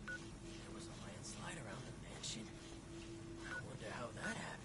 There was a landslide around the mansion. I wonder how that happened.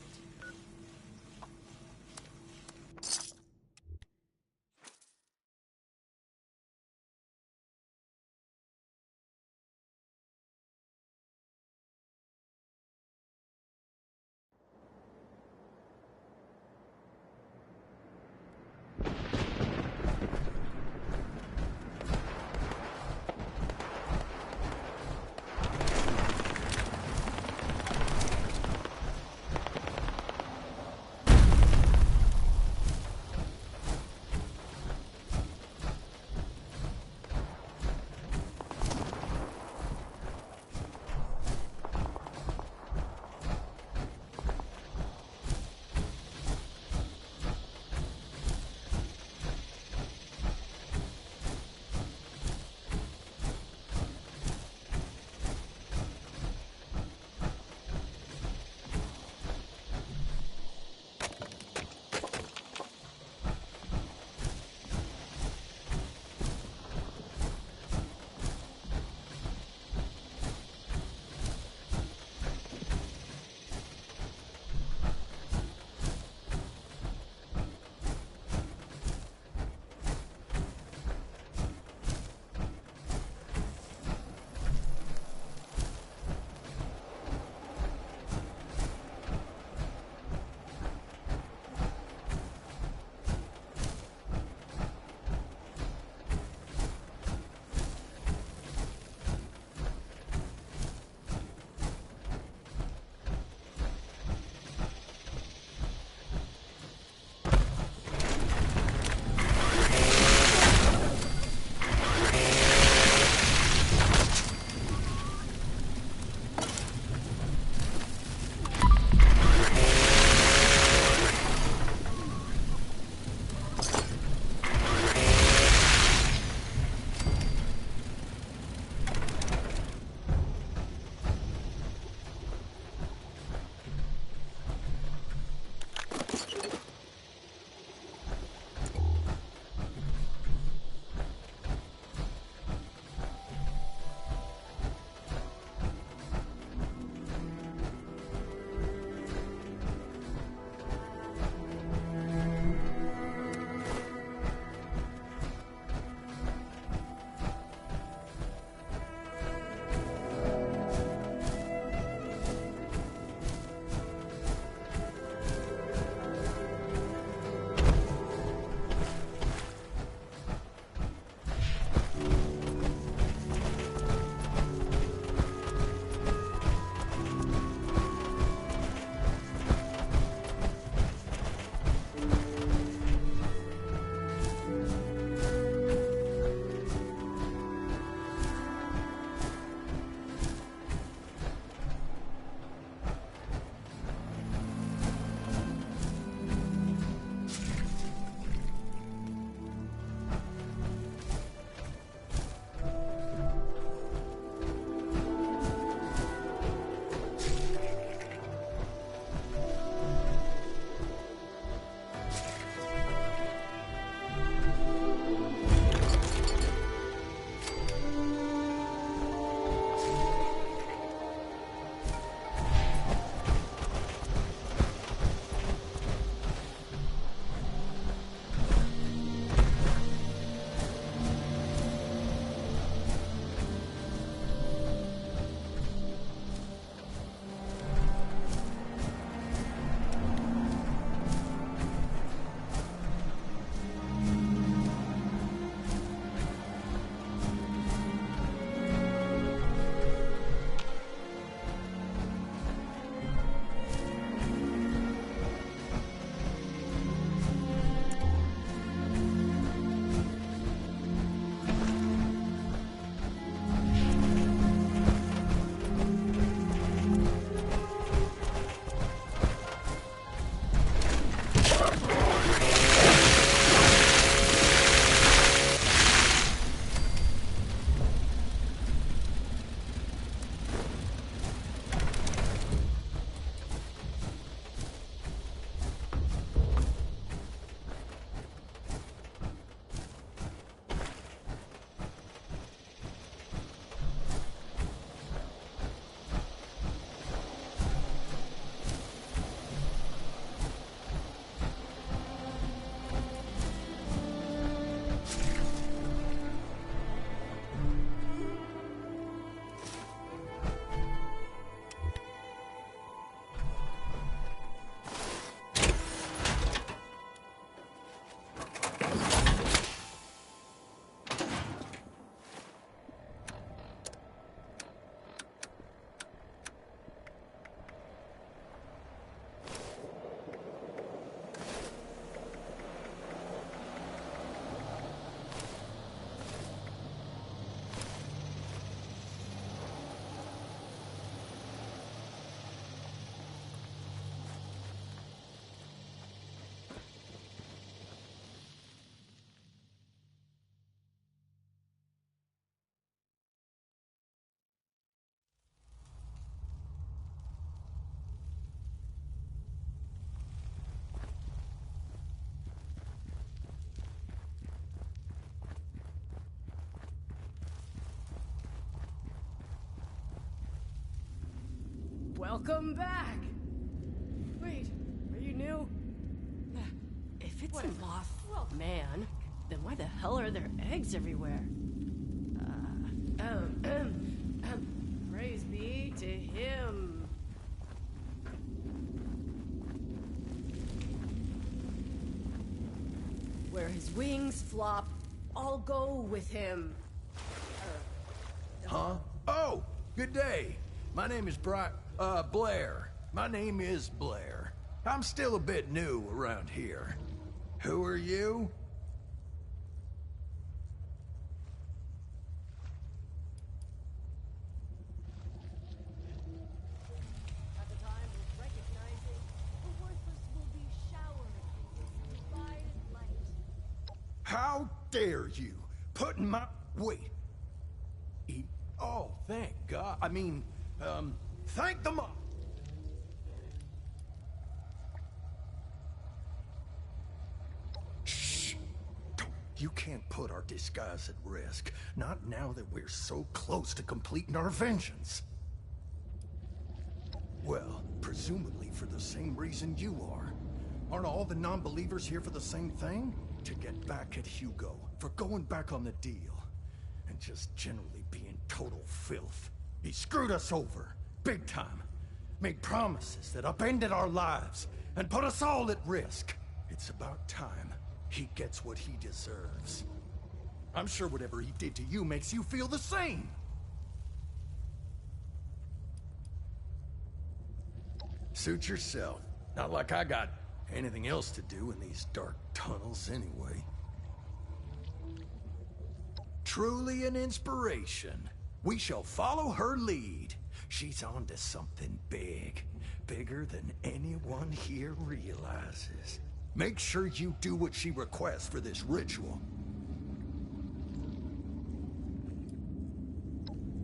Welcome back! Wait, are you new? If it's a Mothman, then why the hell are there eggs everywhere? Praise be to him. Where his wings flop, I'll go with him. Huh? Oh, good day. My name is Blair. My name is Blair. I'm still a bit new around here. Who are you? At the time of recognizing, the worthless will be showered in his divided light. How dare you put in my... Wait. Oh, thank God. I mean, thank the mob. Shh. You can't put our disguise at risk. Not now that we're so close to completing our vengeance. Well, presumably for the same reason you are. Aren't all the non-believers here for the same thing? To get back at Hugo for going back on the deal. And just generally being total filth. He screwed us over, big time. Made promises that upended our lives and put us all at risk. It's about time he gets what he deserves. I'm sure whatever he did to you makes you feel the same. Suit yourself. Not like I got anything else to do in these dark tunnels anyway. Truly an inspiration. We shall follow her lead. She's on to something big. Bigger than anyone here realizes. Make sure you do what she requests for this ritual.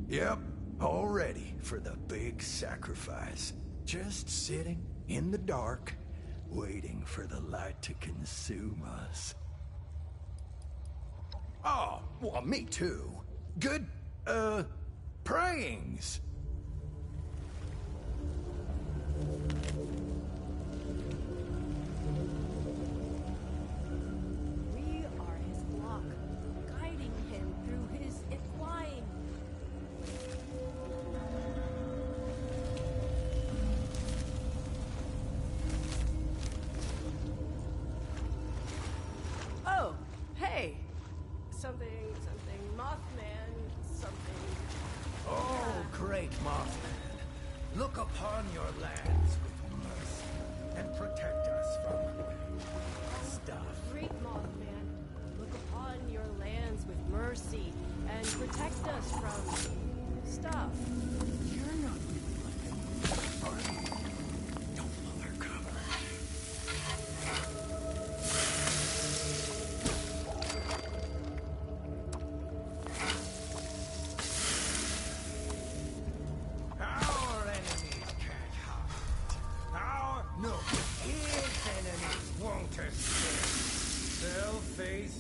Yep, all ready for the big sacrifice. Just sitting in the dark, waiting for the light to consume us. Oh, well, me too. Good, prayings. We are his flock, guiding him through his implying. Oh, hey! Something, Mothman, something. Oh, great Mothman. Look upon your lands with mercy and protect us from stuff. Great Mothman, look upon your lands with mercy and protect us from stuff. You're not really like are you? Don't blow our cover. Our enemies can't hide. No, his enemies won't escape. They'll face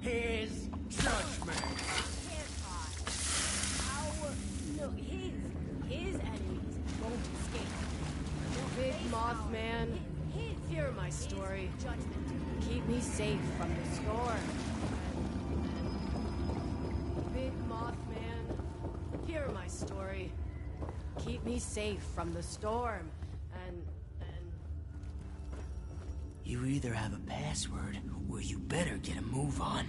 his judgment. No, his enemies won't escape. Big Mothman, hear my story. Keep me safe from the storm. Big Mothman, hear my story. Keep me safe from the storm. And You either have a password, or you better get a move on.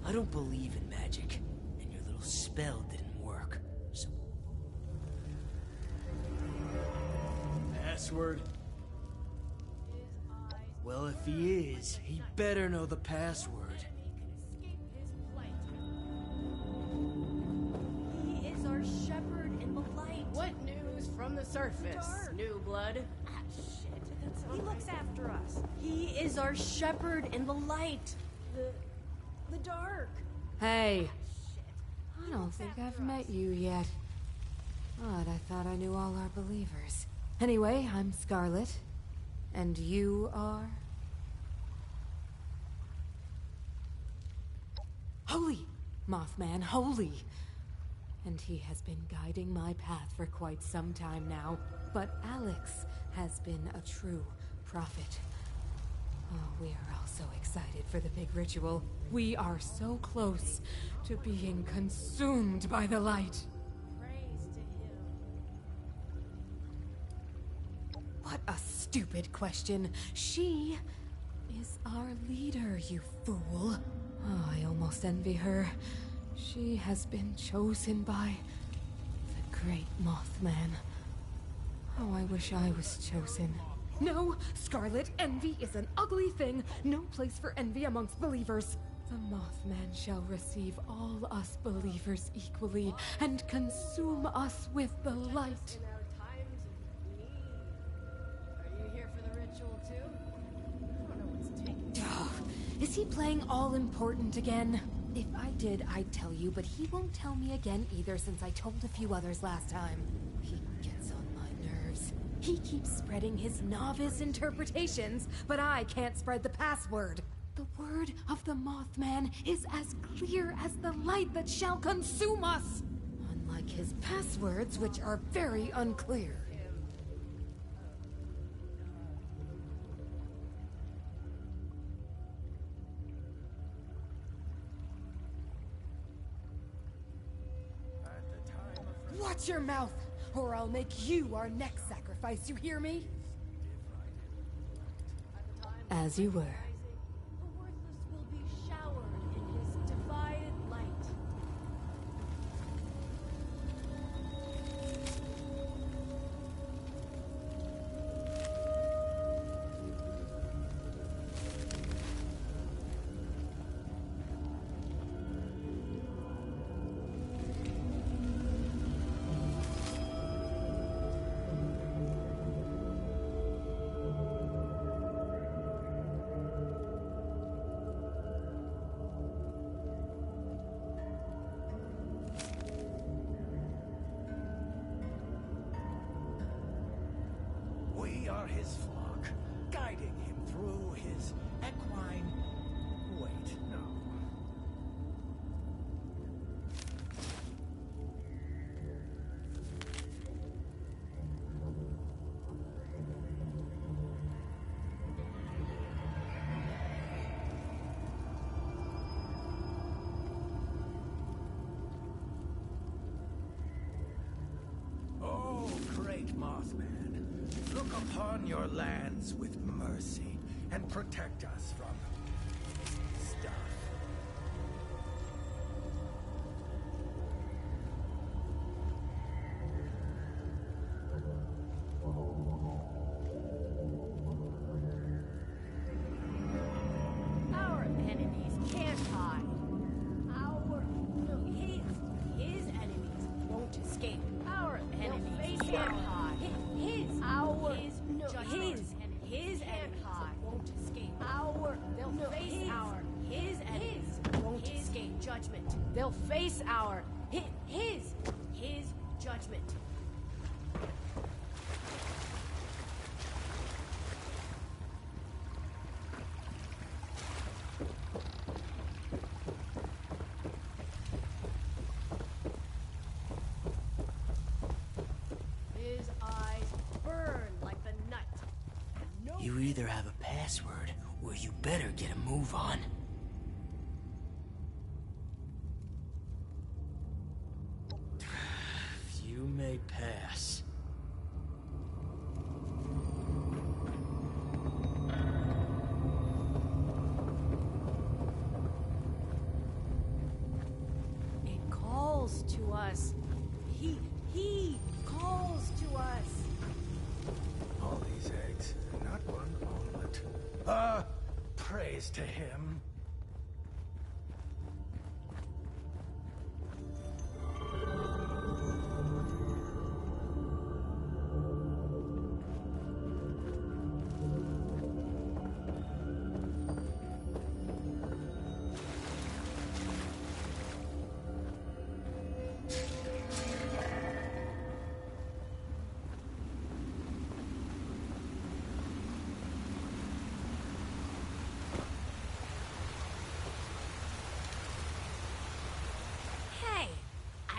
I don't believe in magic, and your little spell didn't work, so... Password? Well, if he is, he better know the password. he is our shepherd in the light. What news from the surface, new blood? Ah, shit. He looks after us. He is our shepherd in the light. The dark. Hey. I don't think I've met you yet. Odd, I thought I knew all our believers. Anyway, I'm Scarlet. And you are? Holy! Mothman holy. And he has been guiding my path for quite some time now. But Alex has been a true prophet. Oh, we are all so excited for the big ritual. We are so close to being consumed by the light. Praise to him. What a stupid question. She is our leader, you fool. Oh, I almost envy her. She has been chosen by the great Mothman. Oh, I wish I was chosen. No, Scarlet, envy is an ugly thing. No place for envy amongst believers. The Mothman shall receive all us believers equally and consume us with the light. In our times of need. Are you here for the ritual too? I don't know what's taking. Oh, is he playing all important again? If I did, I'd tell you, but he won't tell me again either since I told a few others last time. He gets on my nerves. He keeps spreading his novice interpretations, but I can't spread the password. The word of the Mothman is as clear as the light that shall consume us. Unlike his passwords, which are very unclear. Watch your mouth, or I'll make you our next sacrifice, you hear me? As you were. The worthless will be showered in his divided light. We are his flock, guiding him through his equine... Wait, no. Oh, great Mothman. Look upon your lands with mercy and protect us from stuff. Our enemies can't hide. His enemies won't escape. Our enemies can't hide. His enemies won't escape. They'll face our his enemies won't escape judgment. They'll face our his judgment. His eyes burn like the night. No. You either have a password, or you better get a move on. You may pass. It calls to us. He calls to us. All these eggs, not one omelet. Praise to him.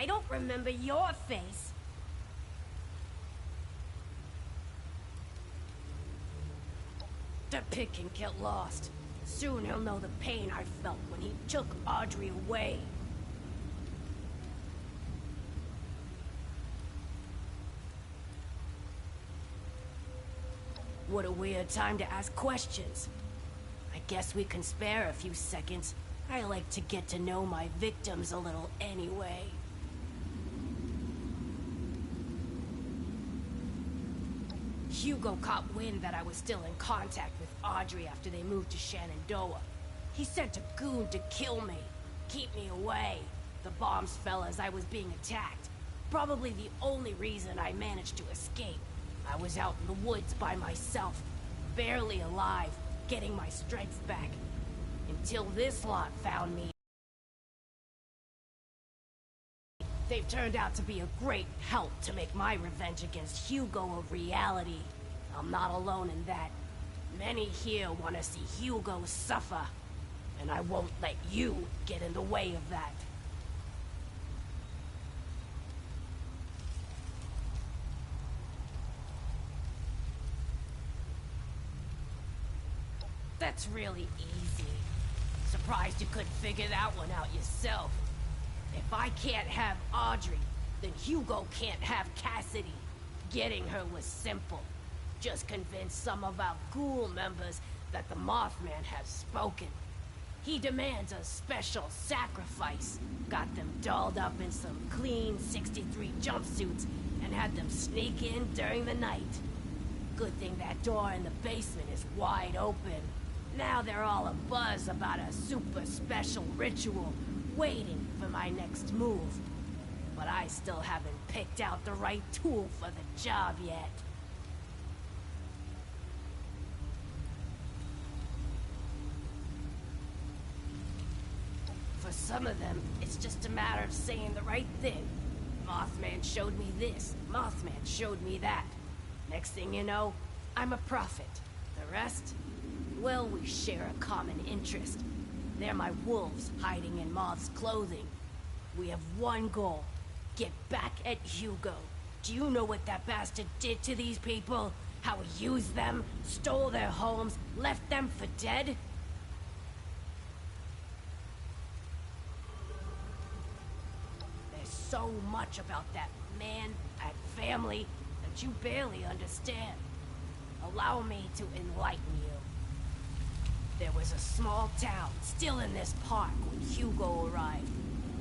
I don't remember your face. The pick can get lost. Soon he'll know the pain I felt when he took Audrey away. What a weird time to ask questions. I guess we can spare a few seconds. I like to get to know my victims a little anyway. Hugo caught wind that I was still in contact with Audrey after they moved to Shenandoah. He sent a goon to kill me, keep me away. The bombs fell as I was being attacked. Probably the only reason I managed to escape. I was out in the woods by myself, barely alive, getting my strength back. Until this lot found me. They've turned out to be a great help to make my revenge against Hugo a reality. I'm not alone in that. Many here want to see Hugo suffer, and I won't let you get in the way of that. That's really easy. Surprised you couldn't figure that one out yourself. If I can't have Audrey, then Hugo can't have Cassidy. Getting her was simple. Just convince some of our ghoul members that the Mothman has spoken. He demands a special sacrifice. Got them dolled up in some clean 63 jumpsuits and had them sneak in during the night. Good thing that door in the basement is wide open. Now they're all abuzz about a super special ritual, waiting for my next move. But I still haven't picked out the right tool for the job yet. For some of them, it's just a matter of saying the right thing. Mothman showed me this, Mothman showed me that. Next thing you know, I'm a prophet. The rest? Well, we share a common interest. They're my wolves hiding in Moth's clothing. We have one goal. Get back at Hugo. Do you know what that bastard did to these people? How he used them, stole their homes, left them for dead? There's so much about that man, that family, that you barely understand. Allow me to enlighten you. There was a small town still in this park when Hugo arrived,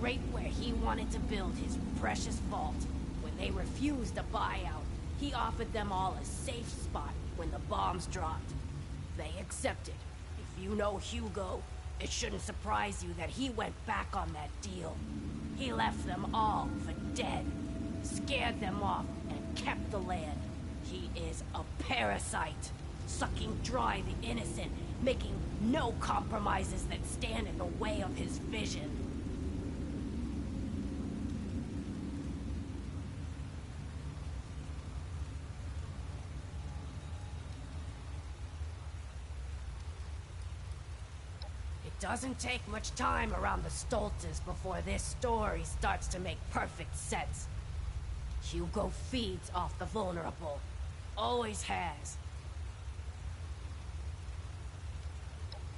right where he wanted to build his precious vault. When they refused a buyout, he offered them all a safe spot when the bombs dropped. They accepted. If you know Hugo, it shouldn't surprise you that he went back on that deal. He left them all for dead, scared them off, and kept the land. He is a parasite, sucking dry the innocent, making no compromises that stand in the way of his vision. It doesn't take much time around the Stoltzes before this story starts to make perfect sense. Hugo feeds off the vulnerable. Always has.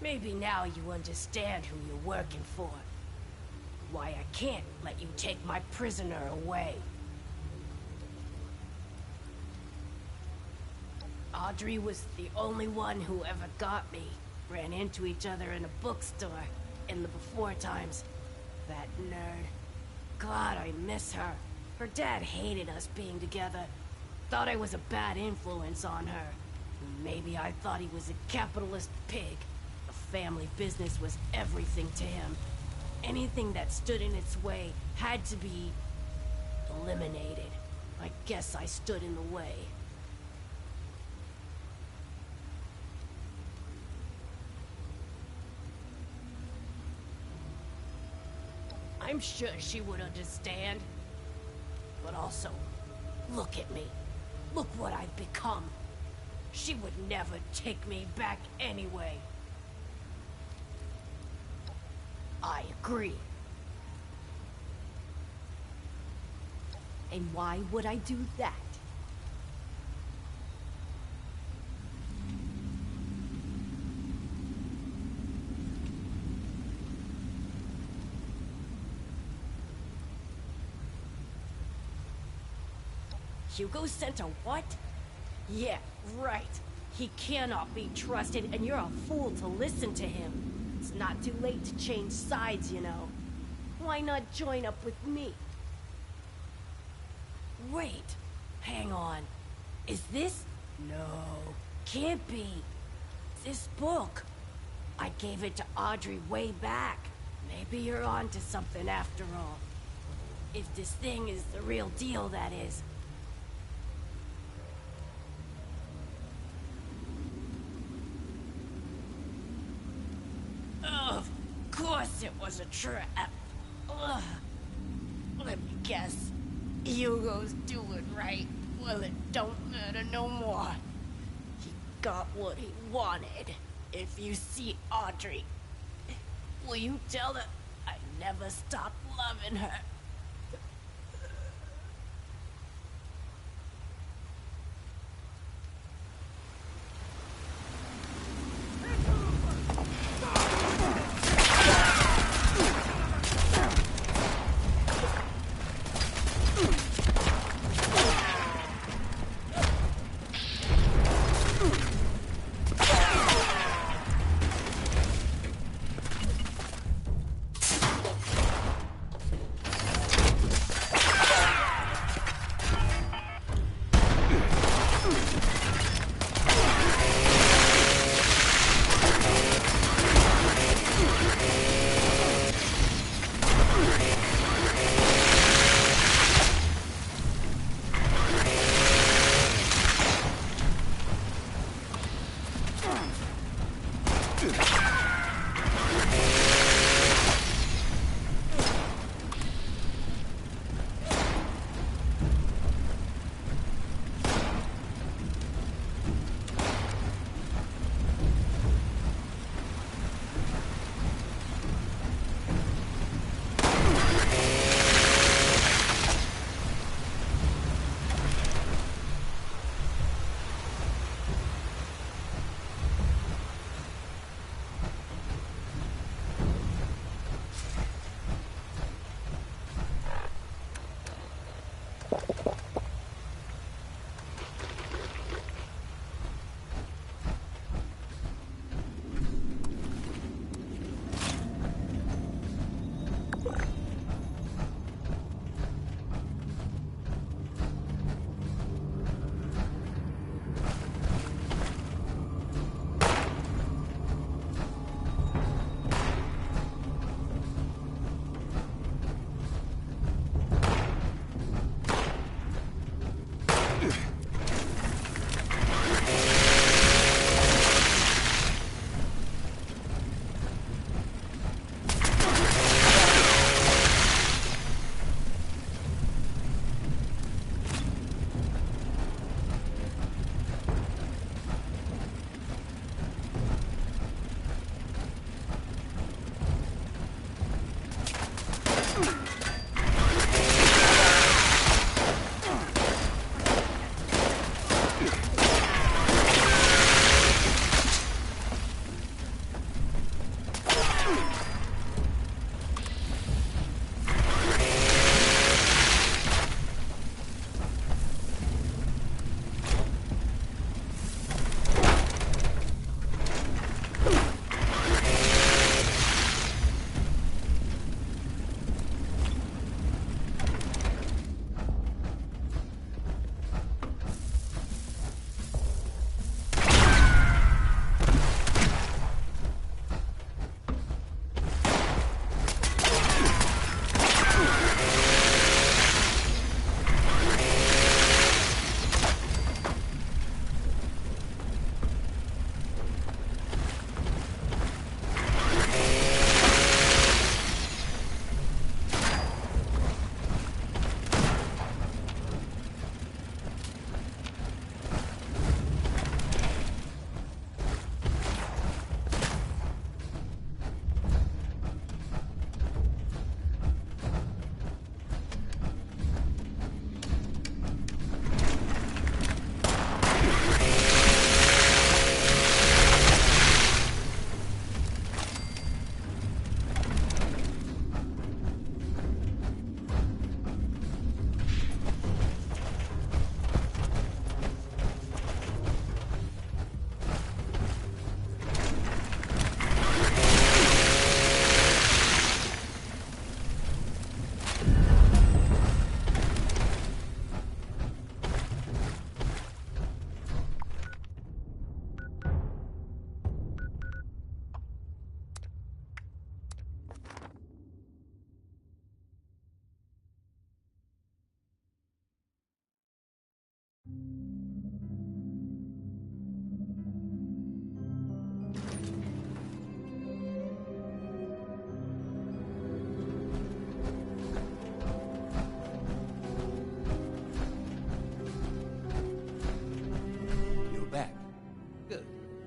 Maybe now you understand who you're working for. Why I can't let you take my prisoner away. Audrey was the only one who ever got me. Ran into each other in a bookstore in the before times. That nerd. God, I miss her. Her dad hated us being together. Thought I was a bad influence on her. Maybe I thought he was a capitalist pig. Family business was everything to him. Anything that stood in its way had to be eliminated. I guess I stood in the way. I'm sure she would understand. But also, look at me. Look what I've become. She would never take me back anyway. I agree. And why would I do that? Hugo sent a what? Yeah, right. He cannot be trusted, and you're a fool to listen to him. It's not too late to change sides, you know. Why not join up with me? Wait, hang on. Is this? No, can't be. This book. I gave it to Audrey way back. Maybe you're on to something after all. If this thing is the real deal, that is. Of course it was a trap. Ugh. Let me guess. Hugo's doing right. Well, it don't matter no more. He got what he wanted. If you see Audrey, will you tell her I never stopped loving her?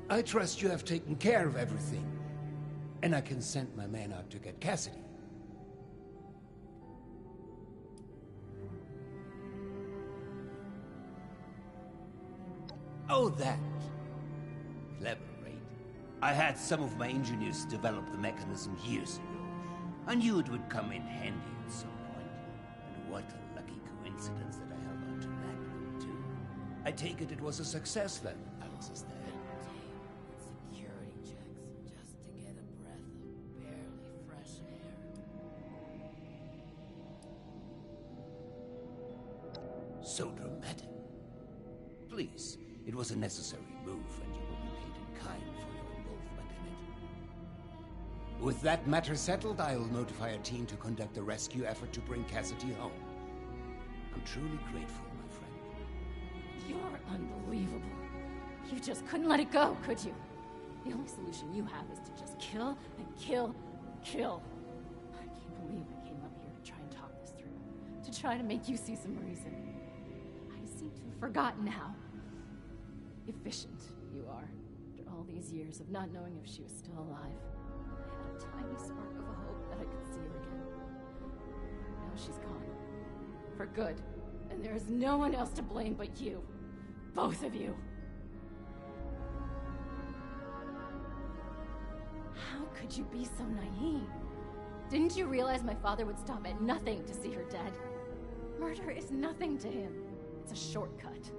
I trust you have taken care of everything. And I can send my man out to get Cassidy. Oh, that. Clever, right? I had some of my engineers develop the mechanism years ago. I knew it would come in handy at some point. And what a lucky coincidence that I held on to that, too. I take it was a success then, Alex is there. Security checks just to get a breath of barely fresh air. So dramatic. Please, it was a necessary move, and you will be paid in kind for your involvement in it. With that matter settled, I'll notify a team to conduct a rescue effort to bring Cassidy home. I'm truly grateful, my friend. You're unbelievable. You just couldn't let it go, could you? The only solution you have is to just kill and kill and kill. I can't believe I came up here to try and talk this through. To try to make you see some reason. I seem to have forgotten how efficient you are. After all these years of not knowing if she was still alive, I had a tiny spark of a hope that I could see her again. Now she's gone. For good. And there is no one else to blame but you. Both of you. How could you be so naive? Didn't you realize my father would stop at nothing to see her dead? Murder is nothing to him. It's a shortcut.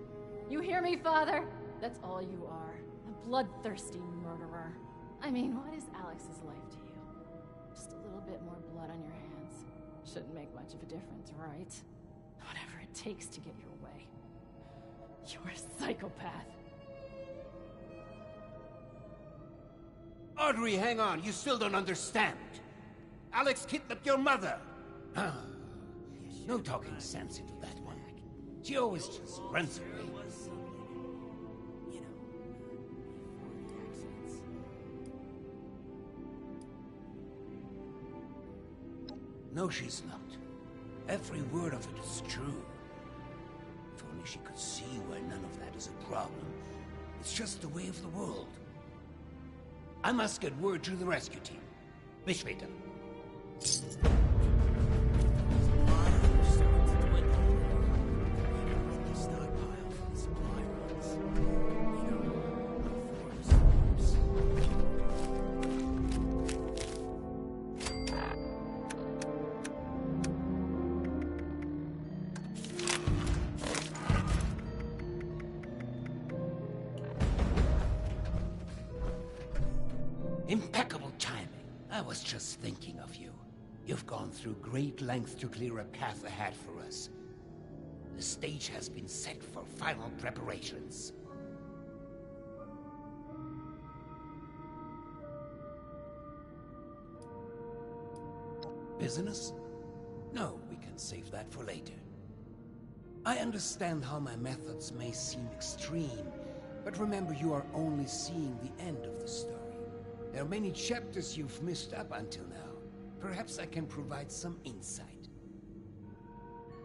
You hear me, Father? That's all you are. A bloodthirsty murderer. I mean, what is Alex's life to you? Just a little bit more blood on your hands. Shouldn't make much of a difference, right? Whatever it takes to get your way. You're a psychopath. Audrey, hang on. You still don't understand. Alex kidnapped your mother. No talking sense into that one. She always just runs away. No, she's not. Every word of it is true. If only she could see why none of that is a problem. It's just the way of the world. I must get word to the rescue team. Bis später. Impeccable timing. I was just thinking of you. You've gone through great lengths to clear a path ahead for us. The stage has been set for final preparations. Business? No, we can save that for later. I understand how my methods may seem extreme, but remember you are only seeing the end of the story. There are many chapters you've missed up until now. Perhaps I can provide some insight.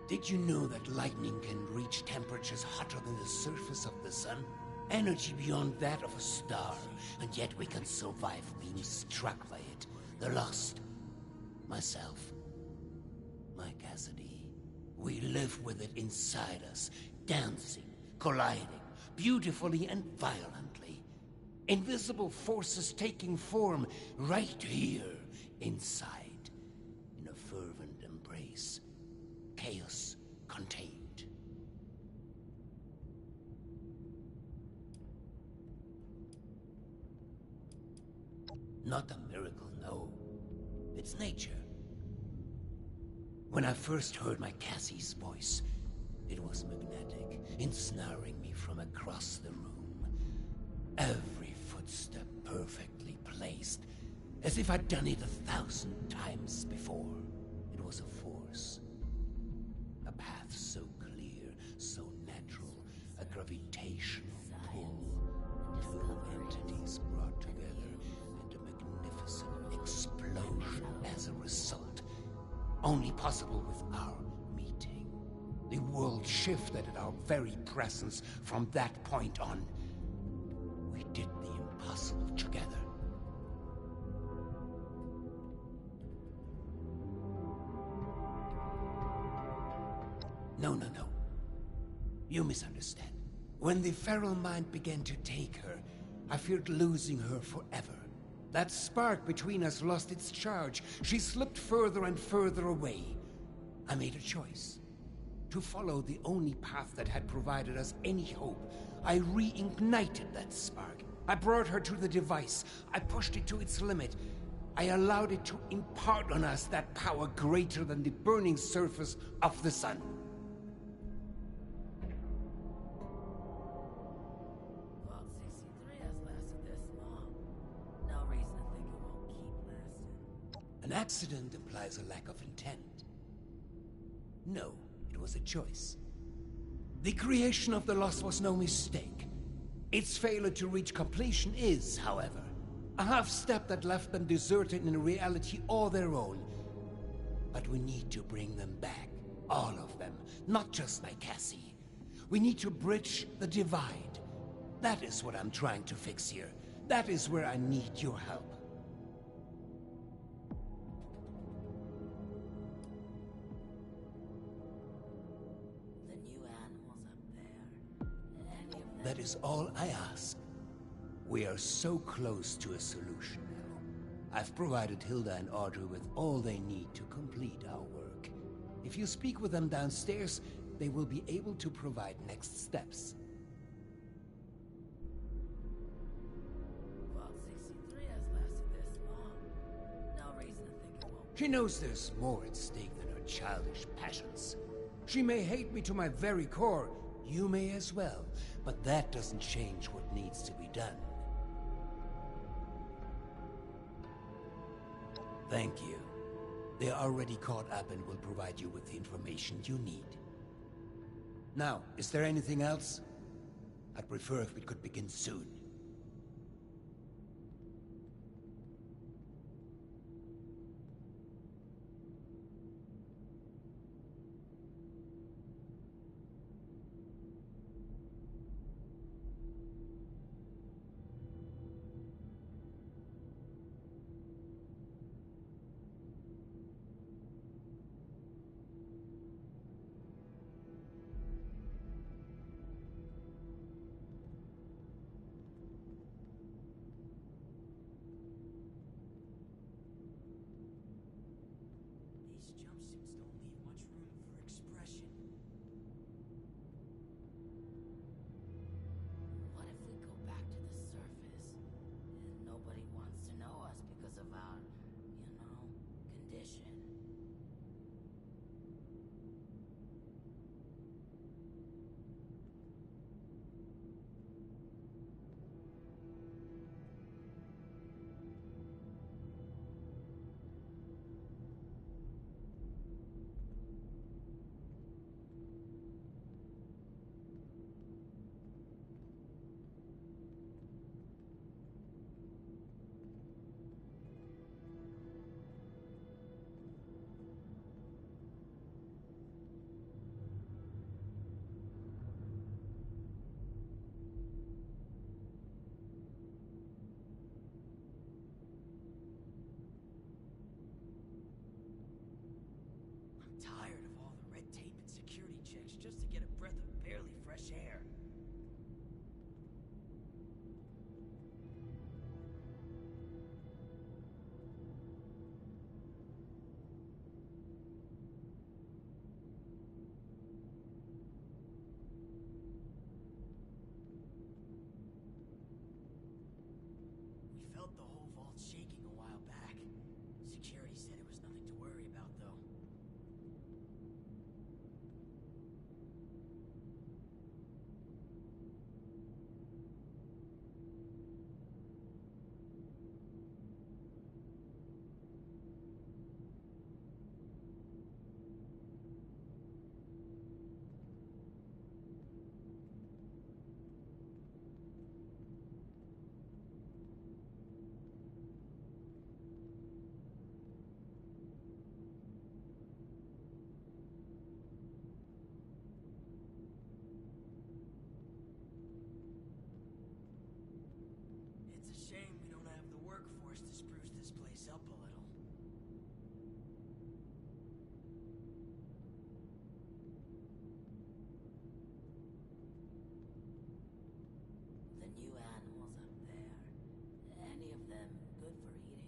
Did you know that lightning can reach temperatures hotter than the surface of the sun? Energy beyond that of a star, and yet we can survive being struck by it. The lost. Myself. My Cassidy. We live with it inside us, dancing, colliding, beautifully and violently. Invisible forces taking form right here, inside, in a fervent embrace. Chaos contained. Not a miracle, no. It's nature. When I first heard my Cassie's voice, it was magnetic, ensnaring me from across the room. Every footstep perfectly placed, as if I'd done it 1,000 times before. It was a force. A path so clear, so natural, a gravitational pull. Two entities brought together, and a magnificent explosion as a result. Only possible with our meeting. The world shifted at our very presence from that point on. We did the hustle together. No. You misunderstand. When the feral mind began to take her, I feared losing her forever. That spark between us lost its charge. She slipped further and further away. I made a choice. To follow the only path that had provided us any hope. I reignited that spark. I brought her to the device. I pushed it to its limit. I allowed it to impart on us that power greater than the burning surface of the sun. Vault 63 has lasted this long. No reason to think it won't keep lasting. An accident implies a lack of intent. No, it was a choice. The creation of the Lost was no mistake. Its failure to reach completion is, however, a half-step that left them deserted in a reality all their own. But we need to bring them back. All of them, not just like Cassie. We need to bridge the divide. That is what I'm trying to fix here. That is where I need your help. The new animals up there. Any of them? That is all I ask. We are so close to a solution now. I've provided Hilda and Audrey with all they need to complete our work. If you speak with them downstairs, they will be able to provide next steps. Vault 63 has lasted this long. No reason to think it won't. She knows there's more at stake than her childish passions. She may hate me to my very core. You may as well. But that doesn't change what needs to be done. Thank you. They are already caught up and will provide you with the information you need. Now, is there anything else? I'd prefer if we could begin soon. this up a little. The new animals up there. Any of them good for eating?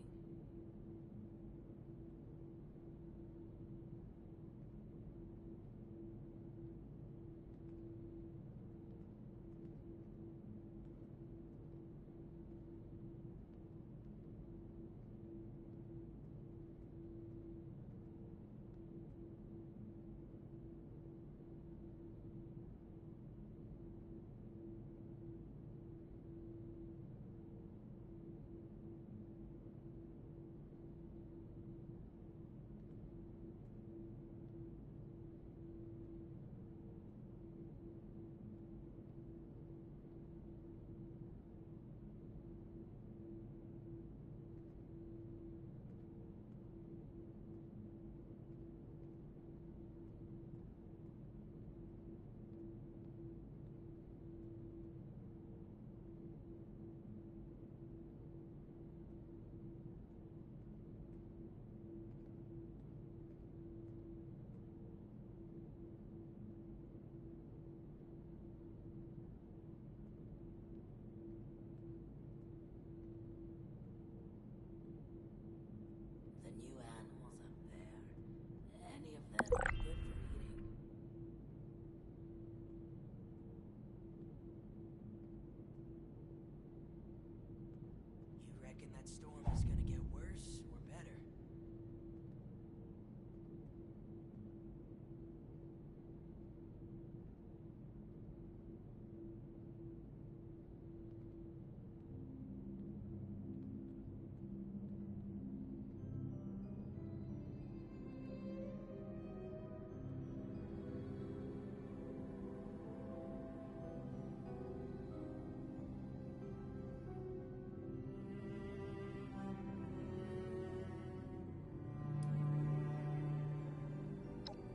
The new animals up there. Any of them good for eating? You reckon that storm is gonna get worse or better?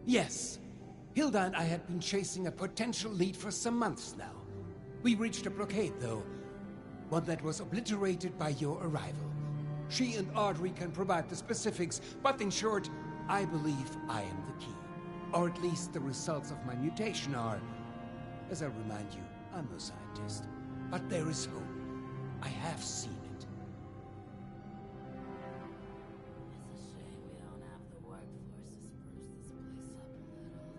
Yes. Hilda and I had been chasing a potential lead for some months now. We reached a blockade, though. One that was obliterated by your arrival. She and Audrey can provide the specifics, but in short, I believe I am the key. Or at least the results of my mutation are. As I remind you, I'm no scientist. But there is hope. I have seen it. It's a shame we don't have the workforce to spruce this place up a little.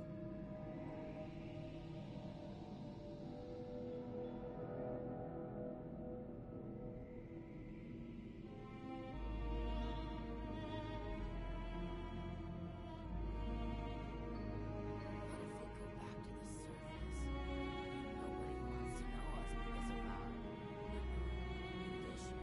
What if we go back to the surface? Nobody wants to know us because of our condition.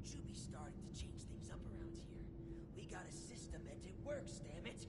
Don't you be starting to change things up around here. We got a system and it works, damn it!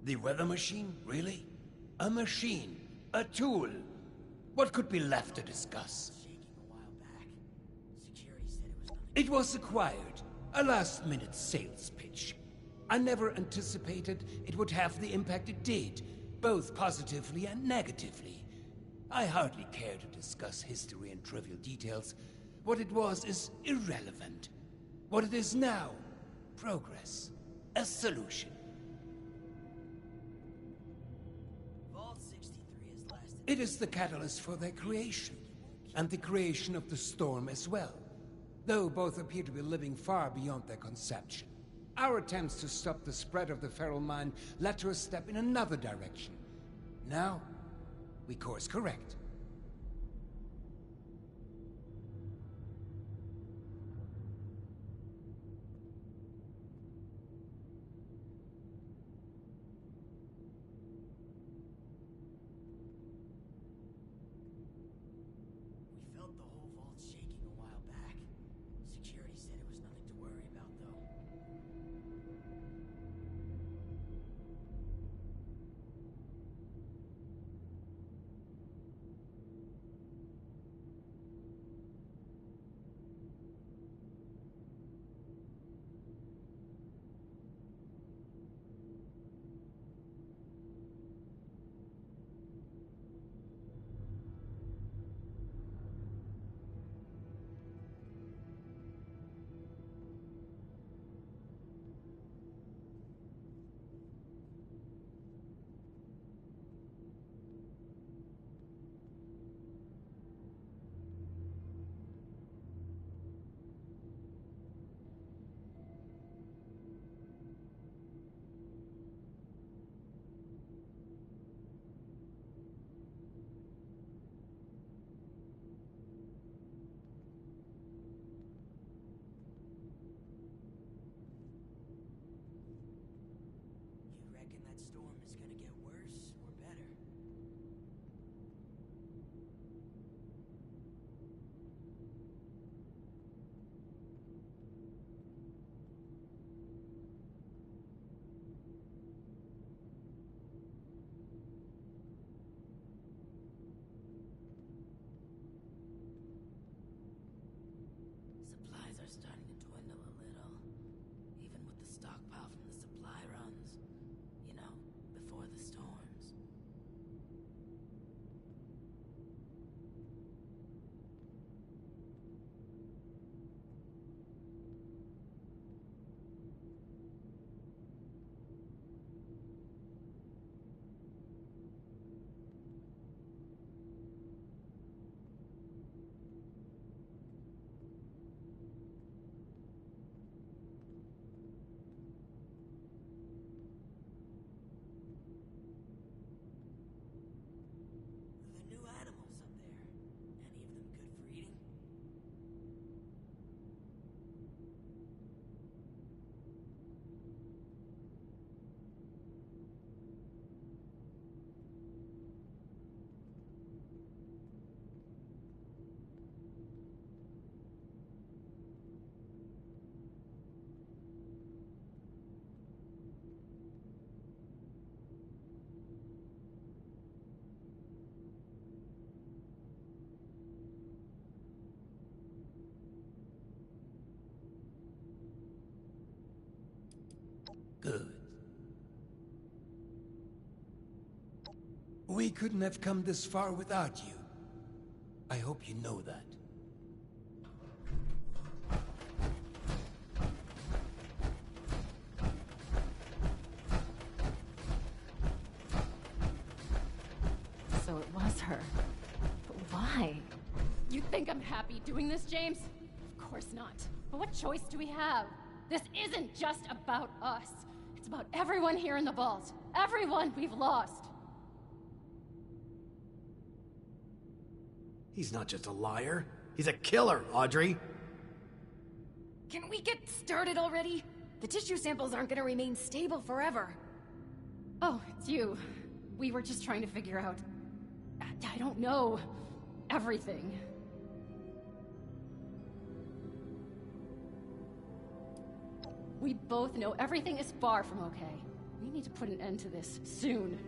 The weather machine? Really? A machine? A tool? What could be left to discuss? It was acquired. A last-minute sales pitch. I never anticipated it would have the impact it did, both positively and negatively. I hardly care to discuss history and trivial details. What it was is irrelevant. What it is now, progress. A solution. It is the catalyst for their creation, and the creation of the storm as well, though both appear to be living far beyond their conception. Our attempts to stop the spread of the feral mind led to a step in another direction. Now, we course correct. We couldn't have come this far without you. I hope you know that. So it was her. But why? You think I'm happy doing this, James? Of course not. But what choice do we have? This isn't just about us. It's about everyone here in the vault. Everyone we've lost. He's not just a liar. He's a killer, Audrey. Can we get started already? The tissue samples aren't gonna remain stable forever. Oh, it's you. We were just trying to figure out... I don't know... everything. We both know everything is far from okay. We need to put an end to this, soon.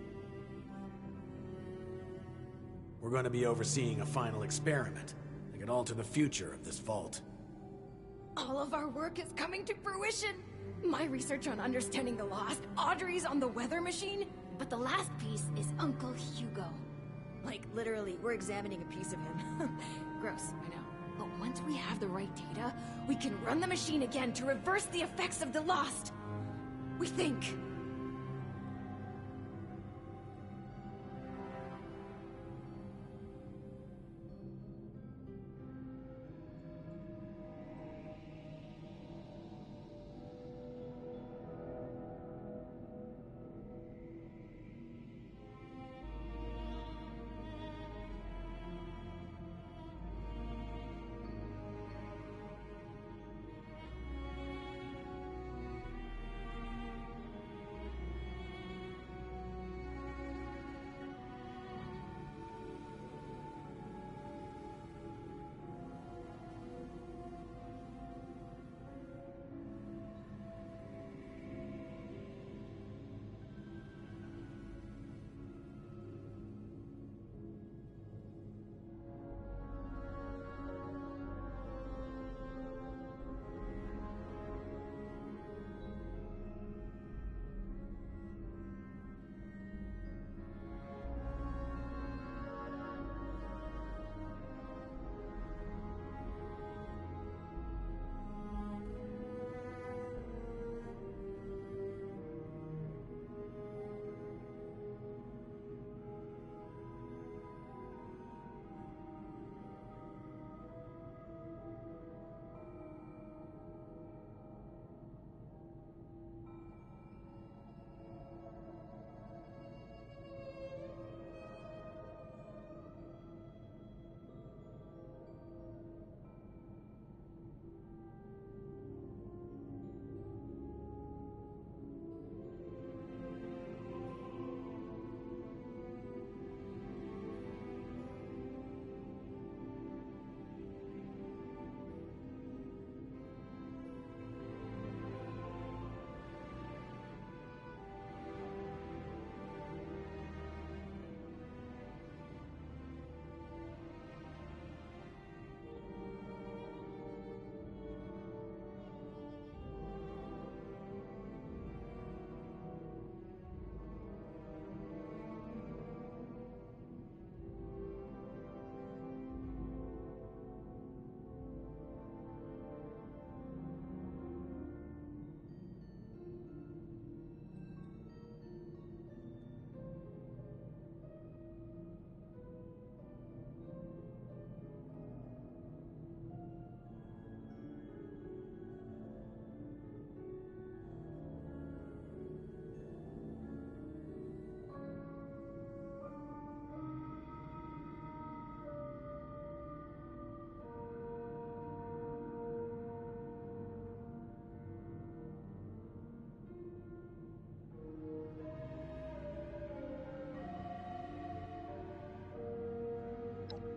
We're going to be overseeing a final experiment that could alter the future of this vault. All of our work is coming to fruition! My research on understanding the lost, Audrey's on the weather machine, but the last piece is Uncle Hugo. Like, literally, we're examining a piece of him. Gross, I know. But once we have the right data, we can run the machine again to reverse the effects of the lost. We think.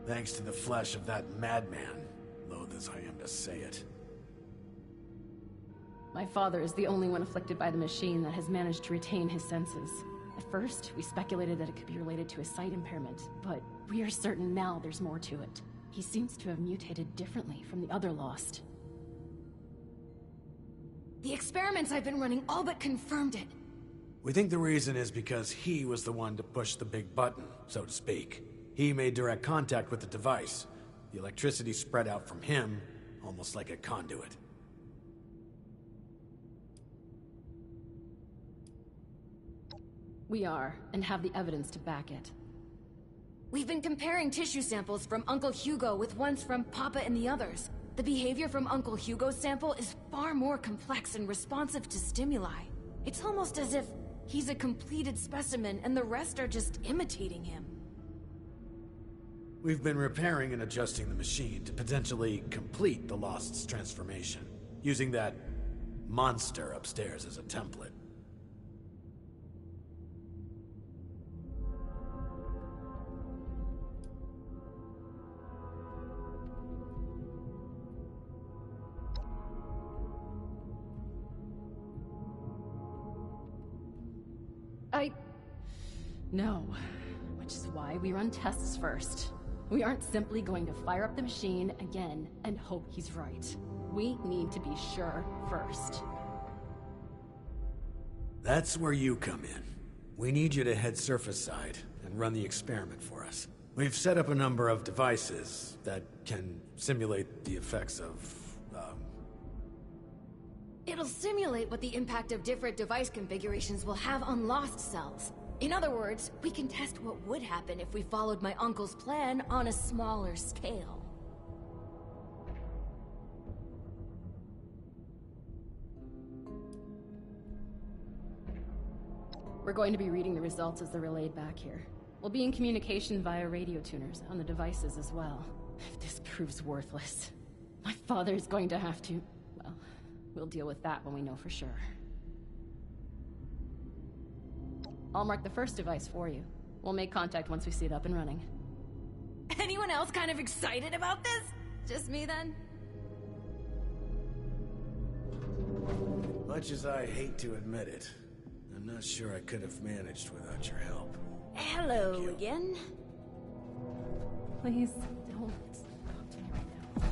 Thanks to the flesh of that madman, loath as I am to say it. My father is the only one afflicted by the machine that has managed to retain his senses. At first, we speculated that it could be related to a sight impairment, but we are certain now there's more to it. He seems to have mutated differently from the other lost. The experiments I've been running all but confirmed it. We think the reason is because he was the one to push the big button, so to speak. He made direct contact with the device. The electricity spread out from him, almost like a conduit. We are, and have the evidence to back it. We've been comparing tissue samples from Uncle Hugo with ones from Papa and the others. The behavior from Uncle Hugo's sample is far more complex and responsive to stimuli. It's almost as if he's a completed specimen and the rest are just imitating him. We've been repairing and adjusting the machine to potentially complete the Lost's transformation, using that monster upstairs as a template. No. Which is why we run tests first. We aren't simply going to fire up the machine again and hope he's right. We need to be sure first. That's where you come in. We need you to head surface side and run the experiment for us. We've set up a number of devices that can simulate the effects of, It'll simulate what the impact of different device configurations will have on Lost cells. In other words, we can test what would happen if we followed my uncle's plan on a smaller scale. We're going to be reading the results as they're relayed back here. We'll be in communication via radio tuners on the devices as well. If this proves worthless, my father's going to have to... well, we'll deal with that when we know for sure. I'll mark the first device for you. We'll make contact once we see it up and running. Anyone else kind of excited about this? Just me then? Much as I hate to admit it, I'm not sure I could have managed without your help. Hello again. Please, don't talk to me right now.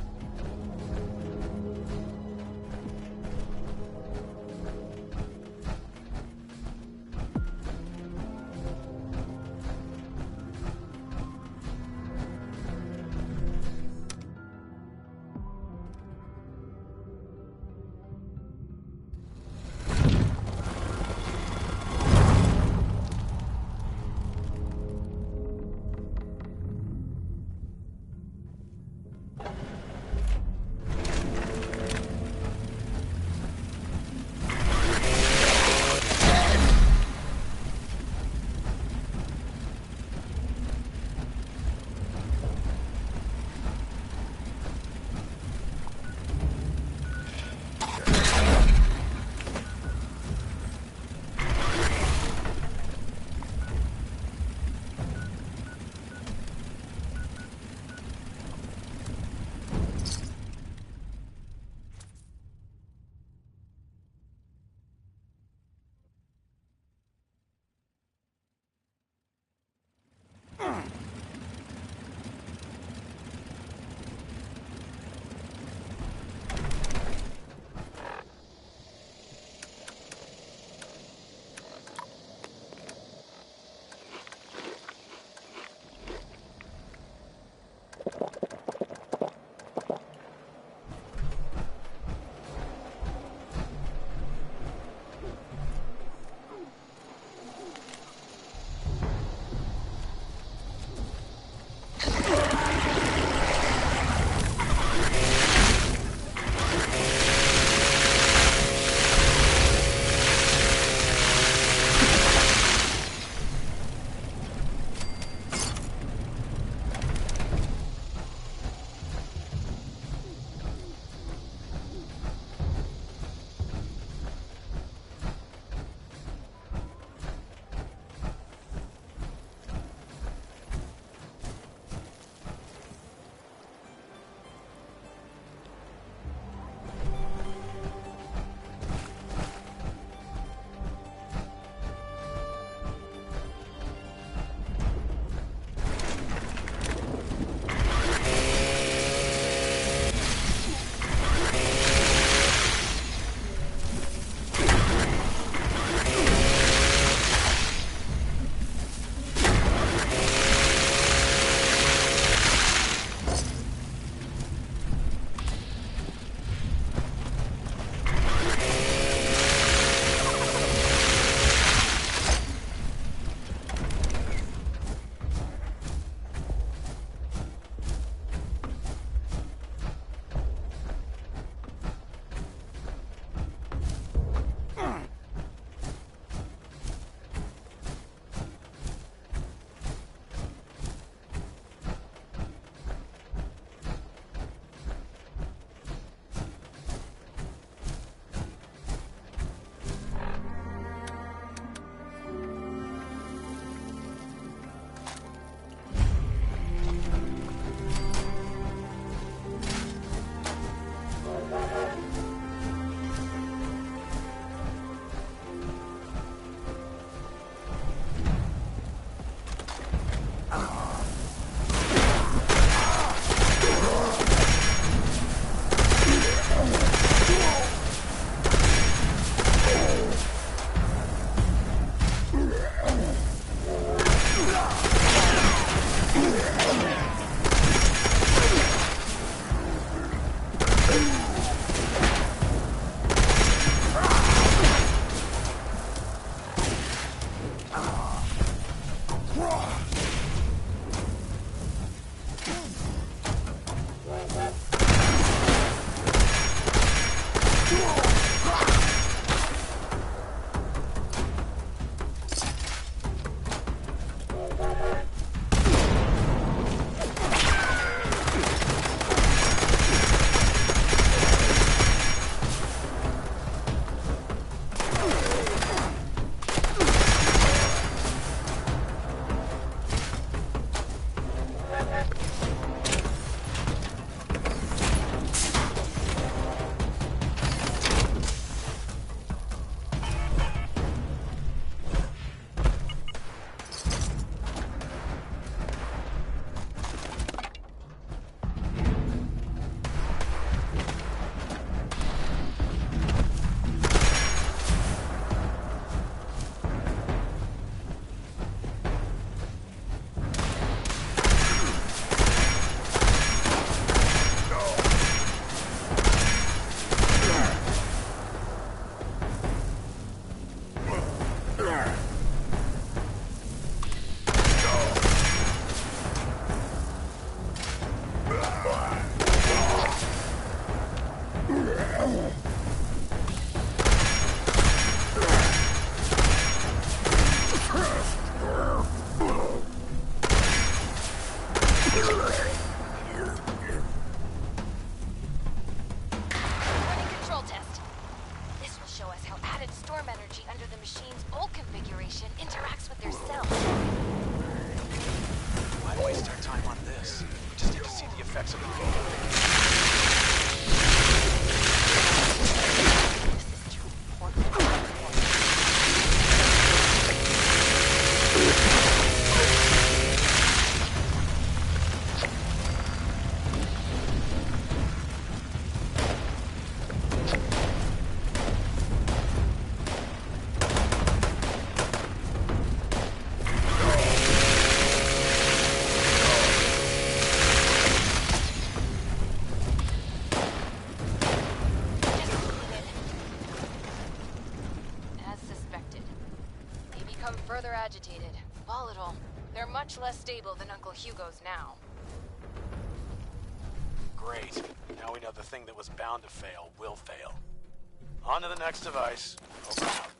machine's old configuration interacts with their cells. Why waste our time on this? We just need to see the effects of the This is too important. Agitated, volatile. They're much less stable than Uncle Hugo's now. Great. Now we know the thing that was bound to fail will fail. On to the next device. Over and out.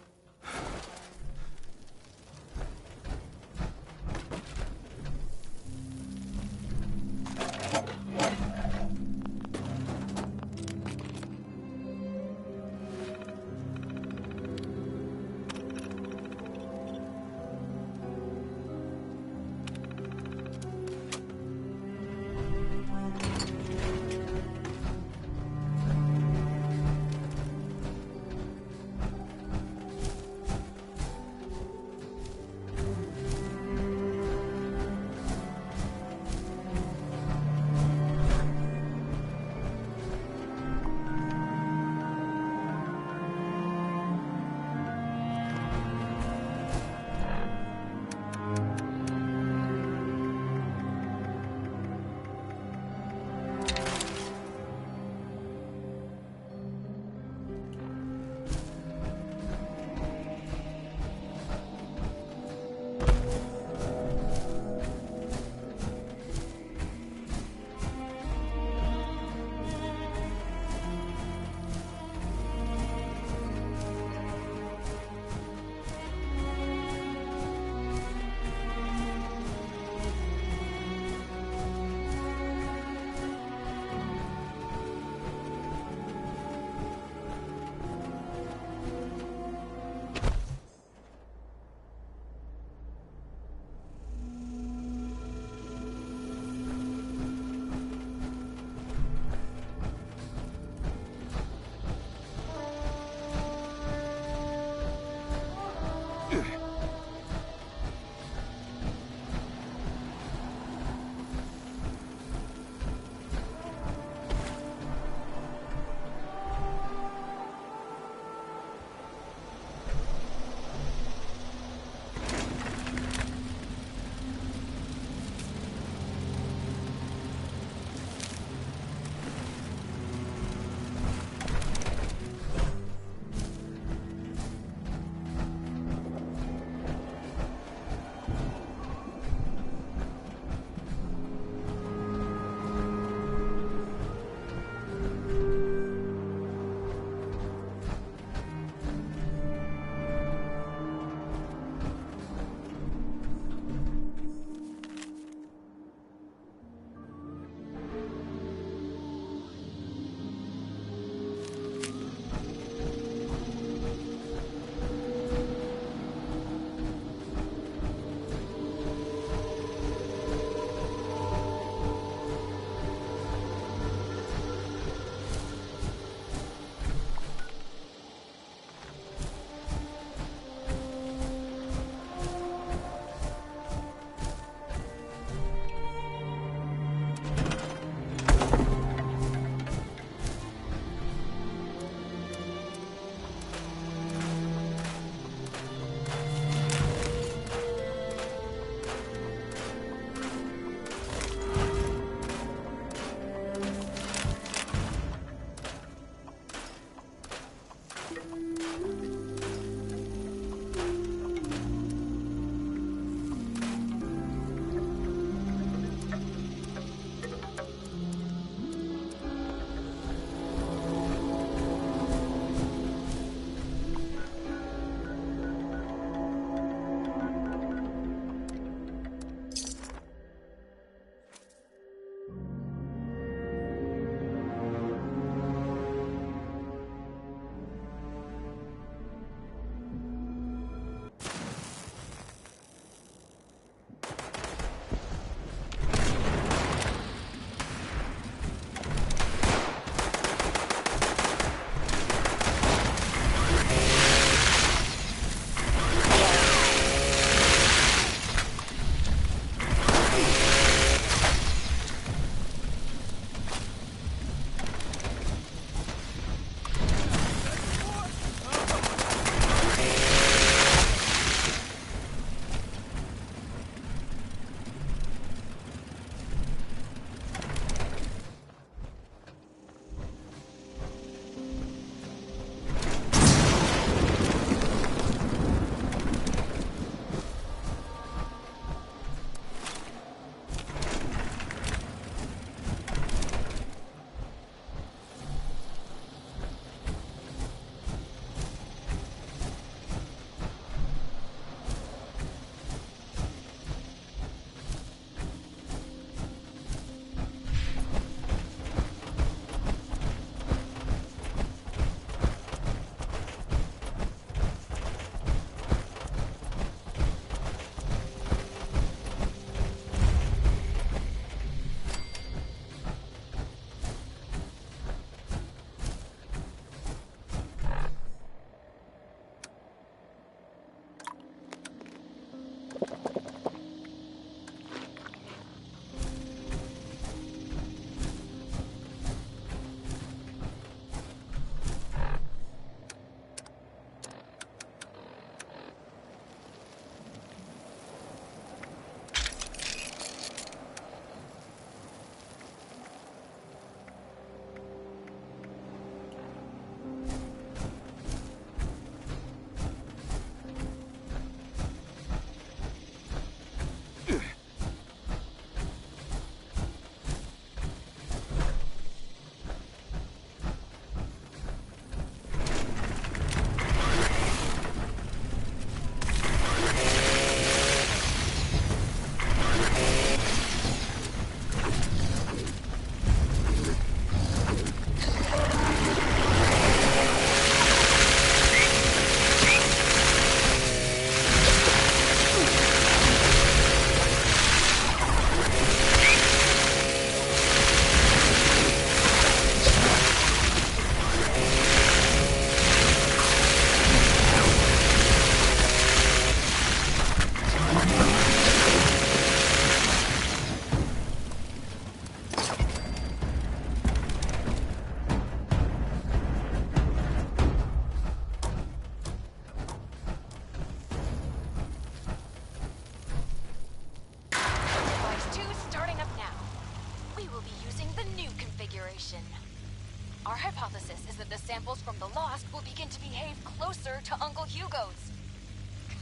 that the samples from the Lost will begin to behave closer to Uncle Hugo's.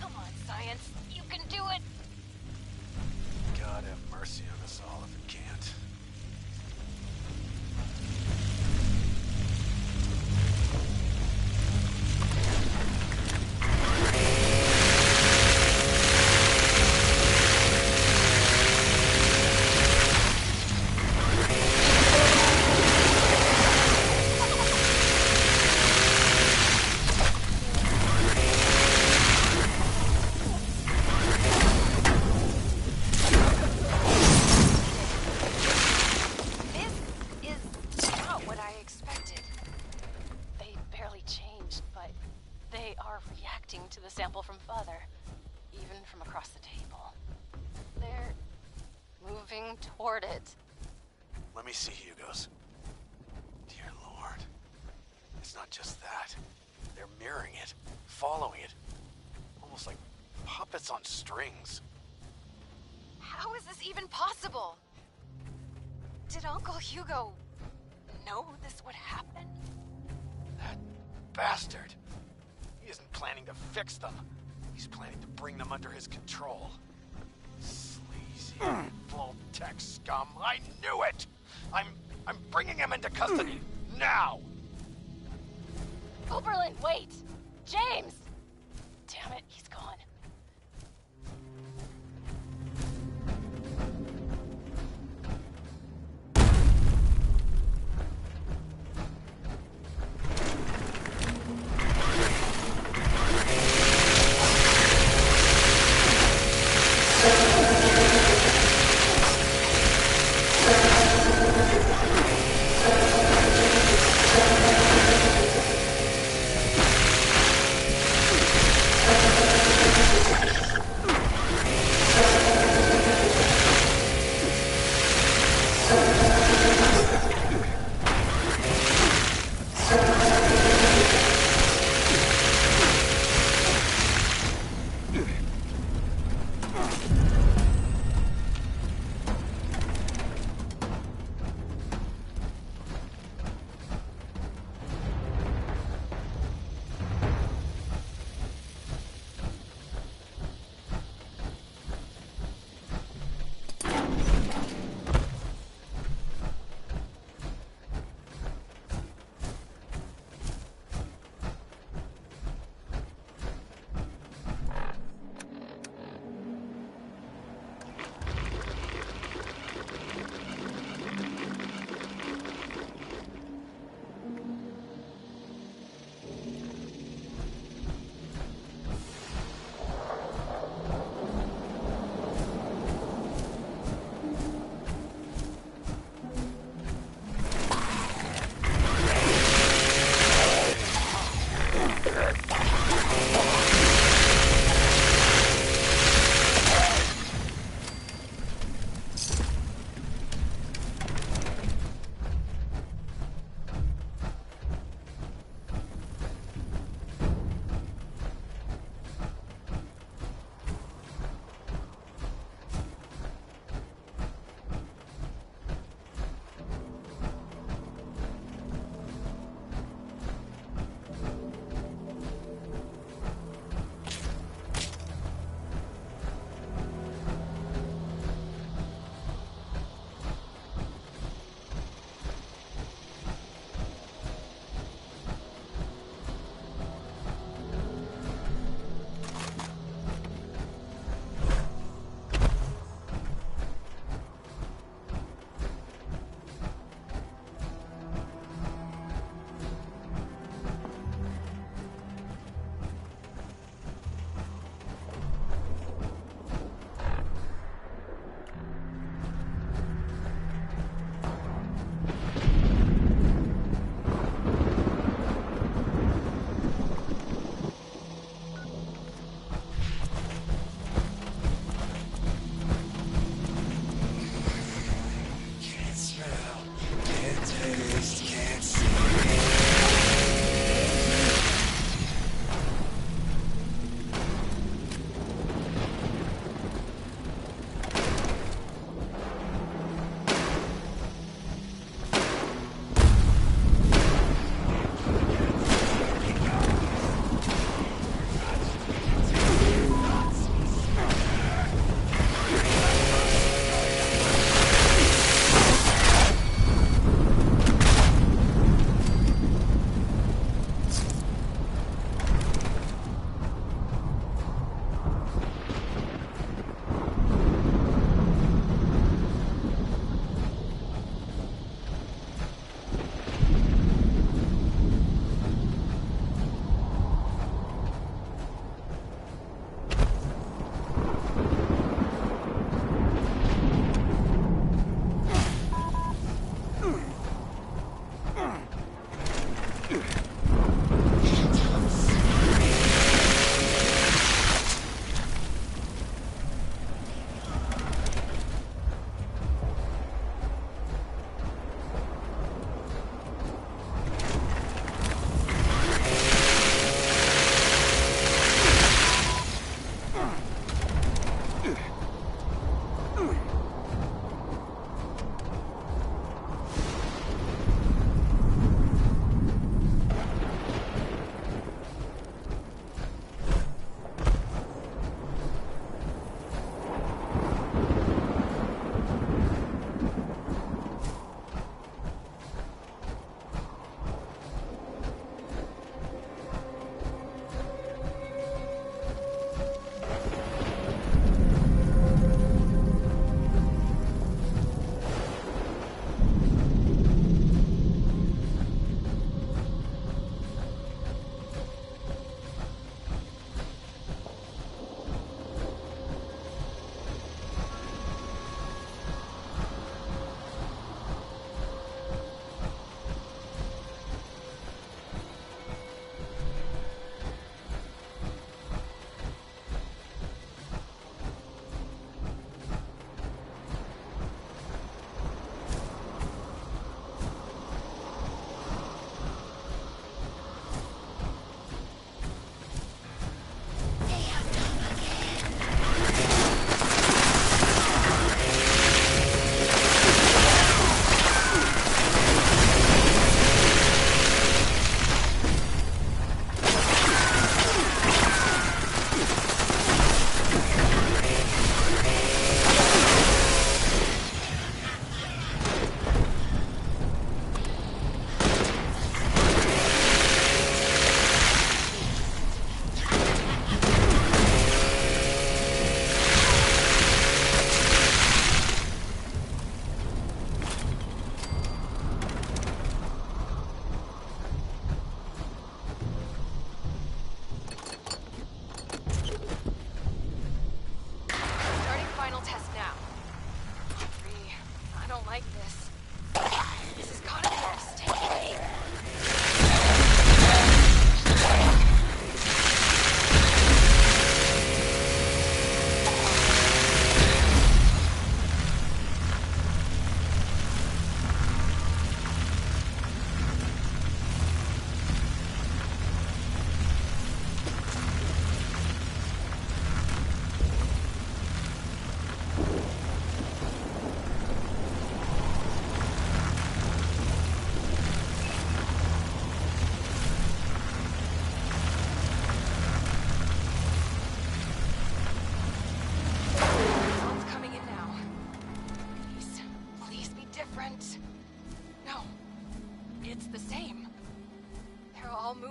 Come on, science. You can do it! God have mercy on us all if it can't. Toward it. Let me see Hugo's. Dear Lord. It's not just that. They're mirroring it, following it. Almost like puppets on strings. How is this even possible? Did Uncle Hugo know this would happen? That bastard. He isn't planning to fix them. He's planning to bring them under his control. Full-tech scum. I knew it! I'm bringing him into custody. Now! Oberlin, wait! James! Damn it, he's gone.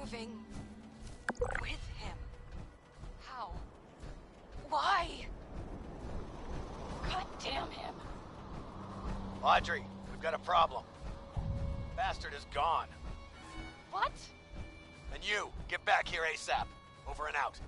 moving with him. How? Why? God damn him. Audrey, we've got a problem. Bastard is gone. What? And you, get back here ASAP. Over and out.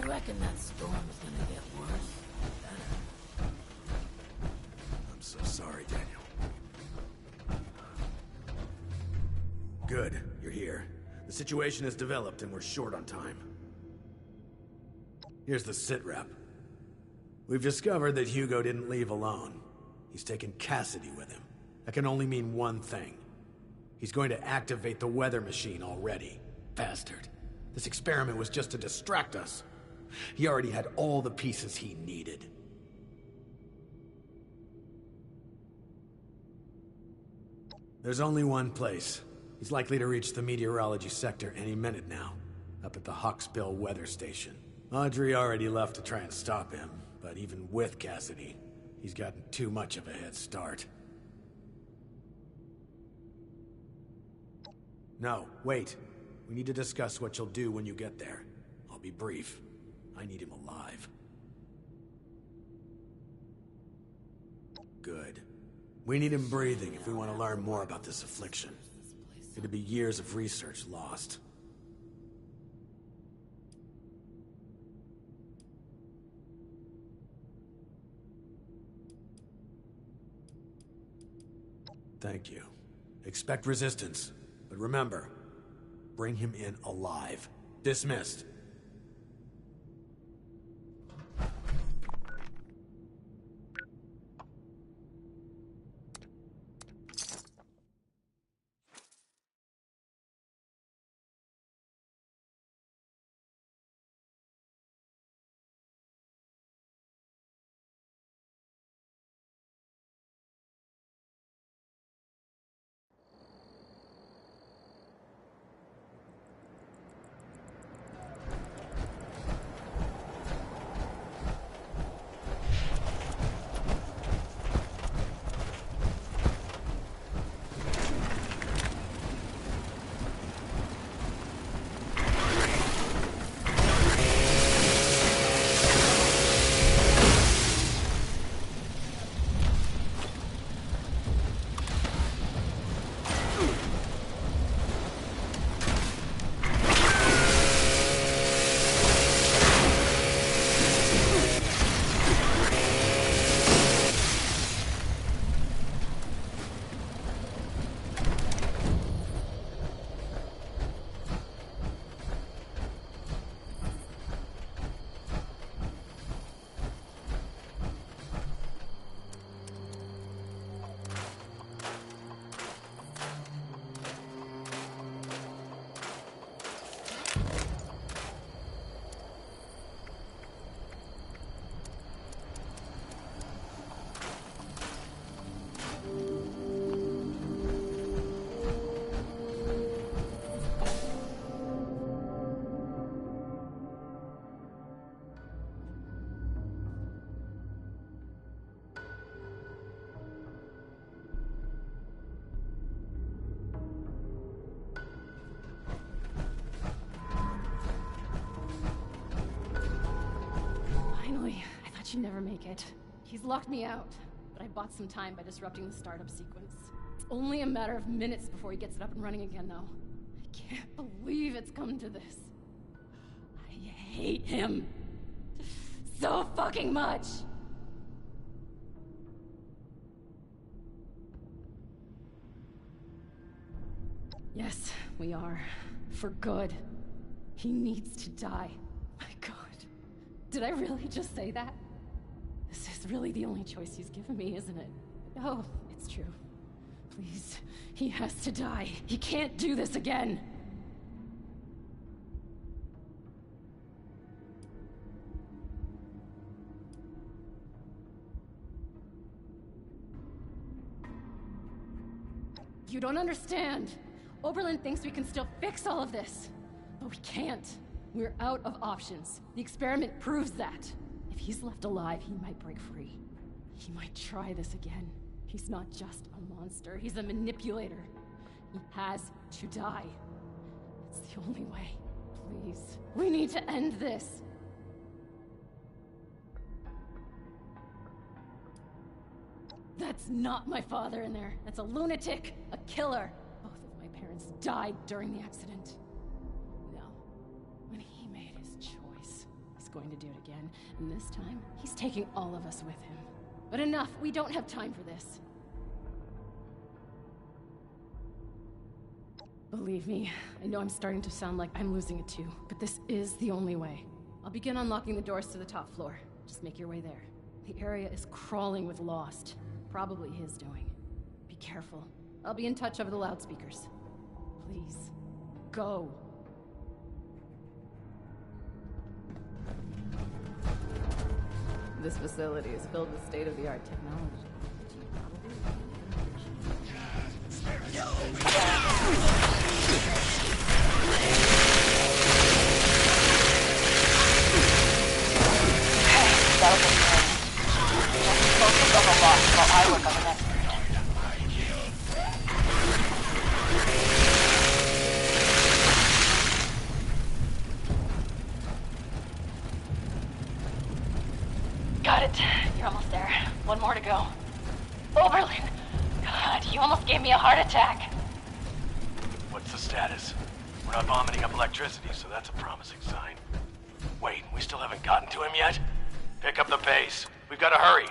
Reckon that storm's gonna get worse. I'm so sorry, Daniel. Good, you're here. The situation has developed and we're short on time. Here's the sitrep. We've discovered that Hugo didn't leave alone. He's taken Cassidy with him. That can only mean one thing. He's going to activate the weather machine already. Bastard. This experiment was just to distract us. He already had all the pieces he needed. There's only one place. He's likely to reach the meteorology sector any minute now, up at the Hawksbill weather station. Audrey already left to try and stop him, but even with Cassidy, he's gotten too much of a head start. No, wait. We need to discuss what you'll do when you get there. I'll be brief. I need him alive. Good. We need him breathing if we want to learn more about this affliction. It'd be years of research lost. Thank you. Expect resistance, but remember, bring him in alive. Dismissed. thought you'd never make it. He's locked me out, but I bought some time by disrupting the startup sequence. It's only a matter of minutes before he gets it up and running again, though. I can't believe it's come to this. I hate him so fucking much. Yes, we are. For good. He needs to die. My God. Did I really just say that? This is really the only choice he's given me, isn't it? Oh, it's true. Please. He has to die. He can't do this again. You don't understand. Oberlin thinks we can still fix all of this. But we can't. We're out of options. The experiment proves that. If he's left alive, he might break free. He might try this again. He's not just a monster, he's a manipulator. He has to die. It's the only way. Please. We need to end this. That's not my father in there. That's a lunatic, a killer. Both of my parents died during the accident. No. When he made his choice, he's going to do it again. And this time, he's taking all of us with him. But enough, we don't have time for this. Believe me, I know I'm starting to sound like I'm losing it too, but this is the only way. I'll begin unlocking the doors to the top floor. Just make your way there. The area is crawling with Lost. Probably his doing. Be careful. I'll be in touch over the loudspeakers. Please, go. This facility is filled with state-of-the-art technology. That'll be good. Just focus on the Lost while I work on the next one. Got it. You're almost there. One more to go. Oberlin! God, you almost gave me a heart attack. What's the status? We're not vomiting up electricity, so that's a promising sign. Wait, we still haven't gotten to him yet? Pick up the pace. We've got to hurry.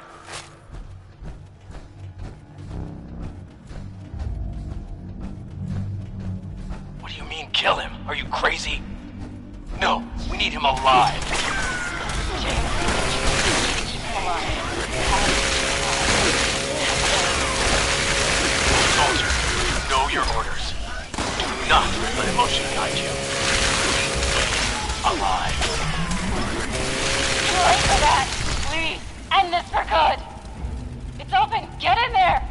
What do you mean, kill him? Are you crazy? No, we need him alive. James, keep him alive. Soldier, know your orders. Do not let emotion guide you. Alive. Too late for that. Please, end this for good. It's open. Get in there.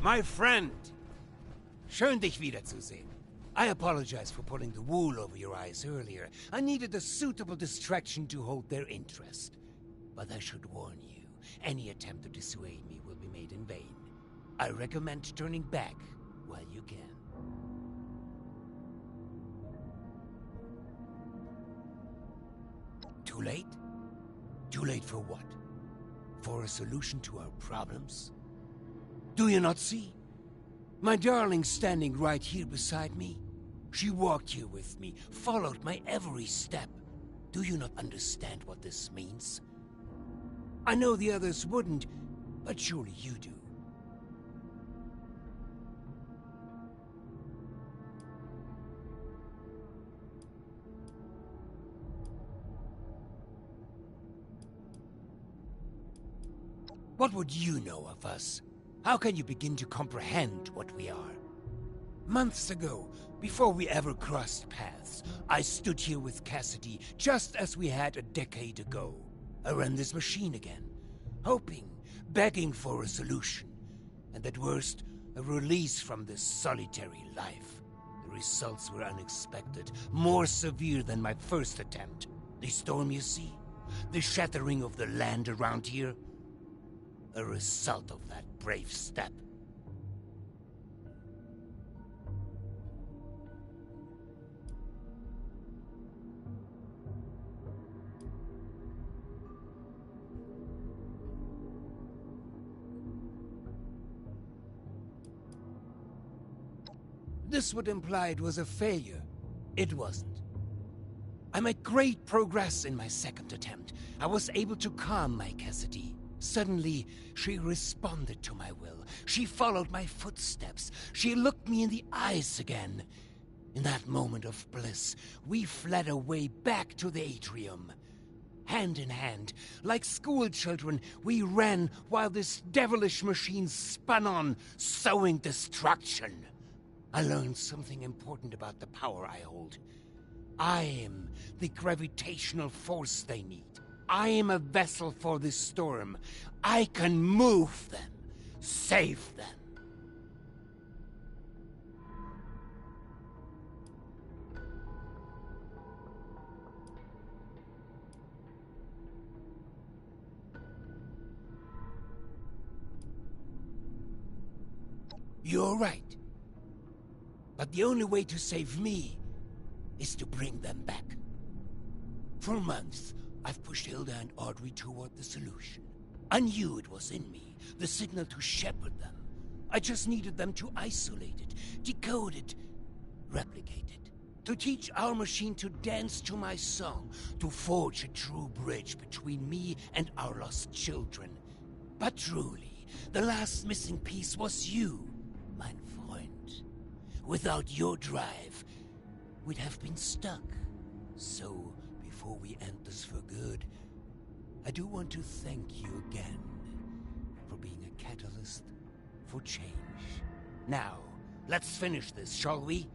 My friend. Schön, dich wiederzusehen. I apologize for pulling the wool over your eyes earlier. I needed a suitable distraction to hold their interest. But I should warn you, any attempt to dissuade me will be made in vain. I recommend turning back while you can. Too late? Too late for what? For a solution to our problems? Do you not see? My darling standing right here beside me. She walked here with me, followed my every step. Do you not understand what this means? I know the others wouldn't, but surely you do. What would you know of us? How can you begin to comprehend what we are? Months ago, before we ever crossed paths, I stood here with Cassidy just as we had a decade ago. I ran this machine again, hoping, begging for a solution, and at worst, a release from this solitary life. The results were unexpected, more severe than my first attempt. The storm, you see? The shattering of the land around here? A result of that brave step. This would imply it was a failure. It wasn't. I made great progress in my second attempt. I was able to calm my Cassidy. Suddenly, she responded to my will. She followed my footsteps. She looked me in the eyes again. In that moment of bliss, we fled away back to the atrium. Hand in hand, like schoolchildren, we ran while this devilish machine spun on, sowing destruction. I learned something important about the power I hold. I am the gravitational force they need. I am a vessel for this storm. I can move them, save them. You're right. But the only way to save me is to bring them back. For months, I've pushed Hilda and Audrey toward the solution. I knew it was in me, the signal to shepherd them. I just needed them to isolate it, decode it, replicate it. To teach our machine to dance to my song, to forge a true bridge between me and our lost children. But truly, the last missing piece was you, mein Freund. Without your drive, we'd have been stuck. So, before we end this for good, I do want to thank you again for being a catalyst for change. Now, let's finish this, shall we?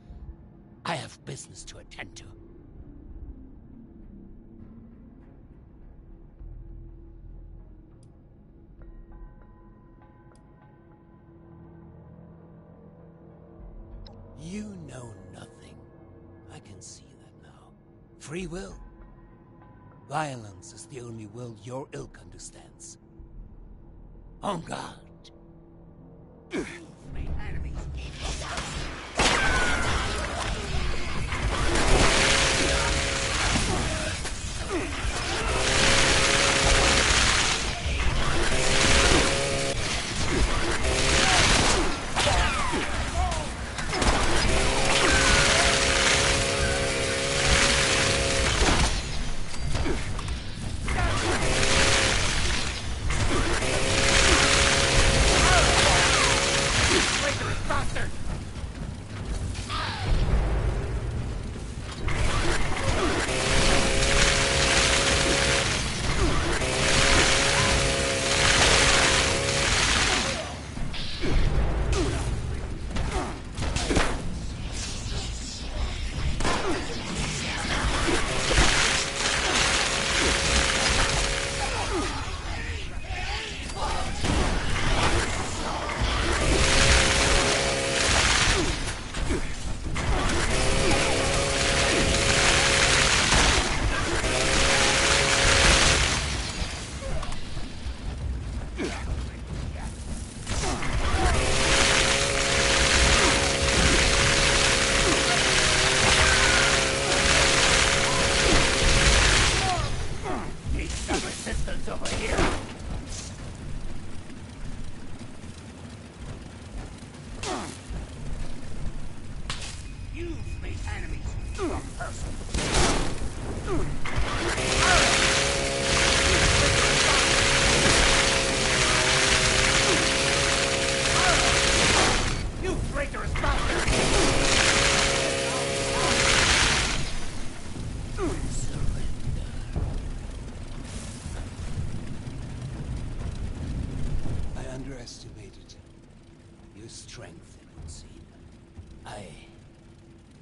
I have business to attend to. You know nothing. I can see that now. Free will? Violence is the only will your ilk understands. En garde.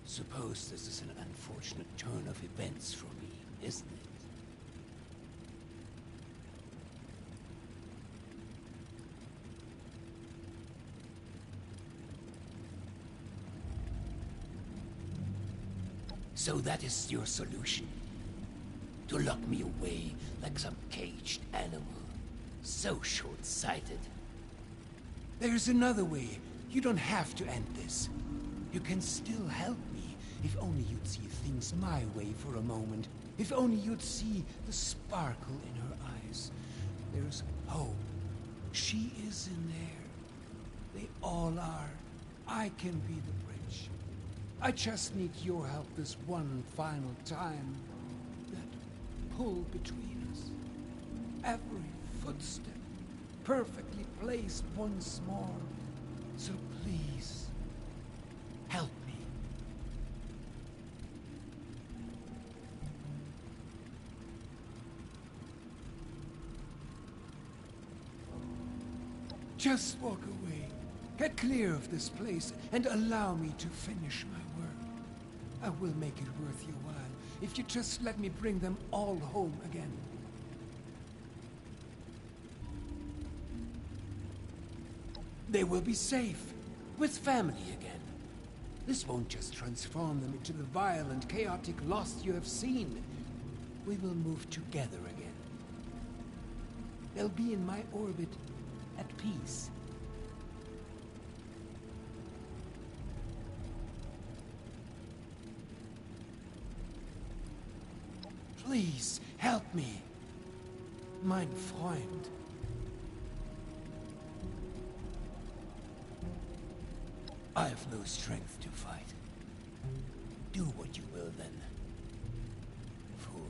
Suppose this is an unfortunate turn of events for me, isn't it? So that is your solution? To lock me away like some caged animal? So short-sighted. There's another way. You don't have to end this. You can still help me. If only you'd see things my way for a moment. If only you'd see the sparkle in her eyes. There's hope. She is in there. They all are. I can be the bridge. I just need your help this one final time. That pull between us. Every footstep perfectly placed once more. So please, help me. Just walk away. Get clear of this place and allow me to finish my work. I will make it worth your while if you just let me bring them all home again. They will be safe, with family again. This won't just transform them into the violent, chaotic lost you have seen. We will move together again. They'll be in my orbit, at peace. Please, help me. Mein Freund. I have no strength to fight. Do what you will then. Fool.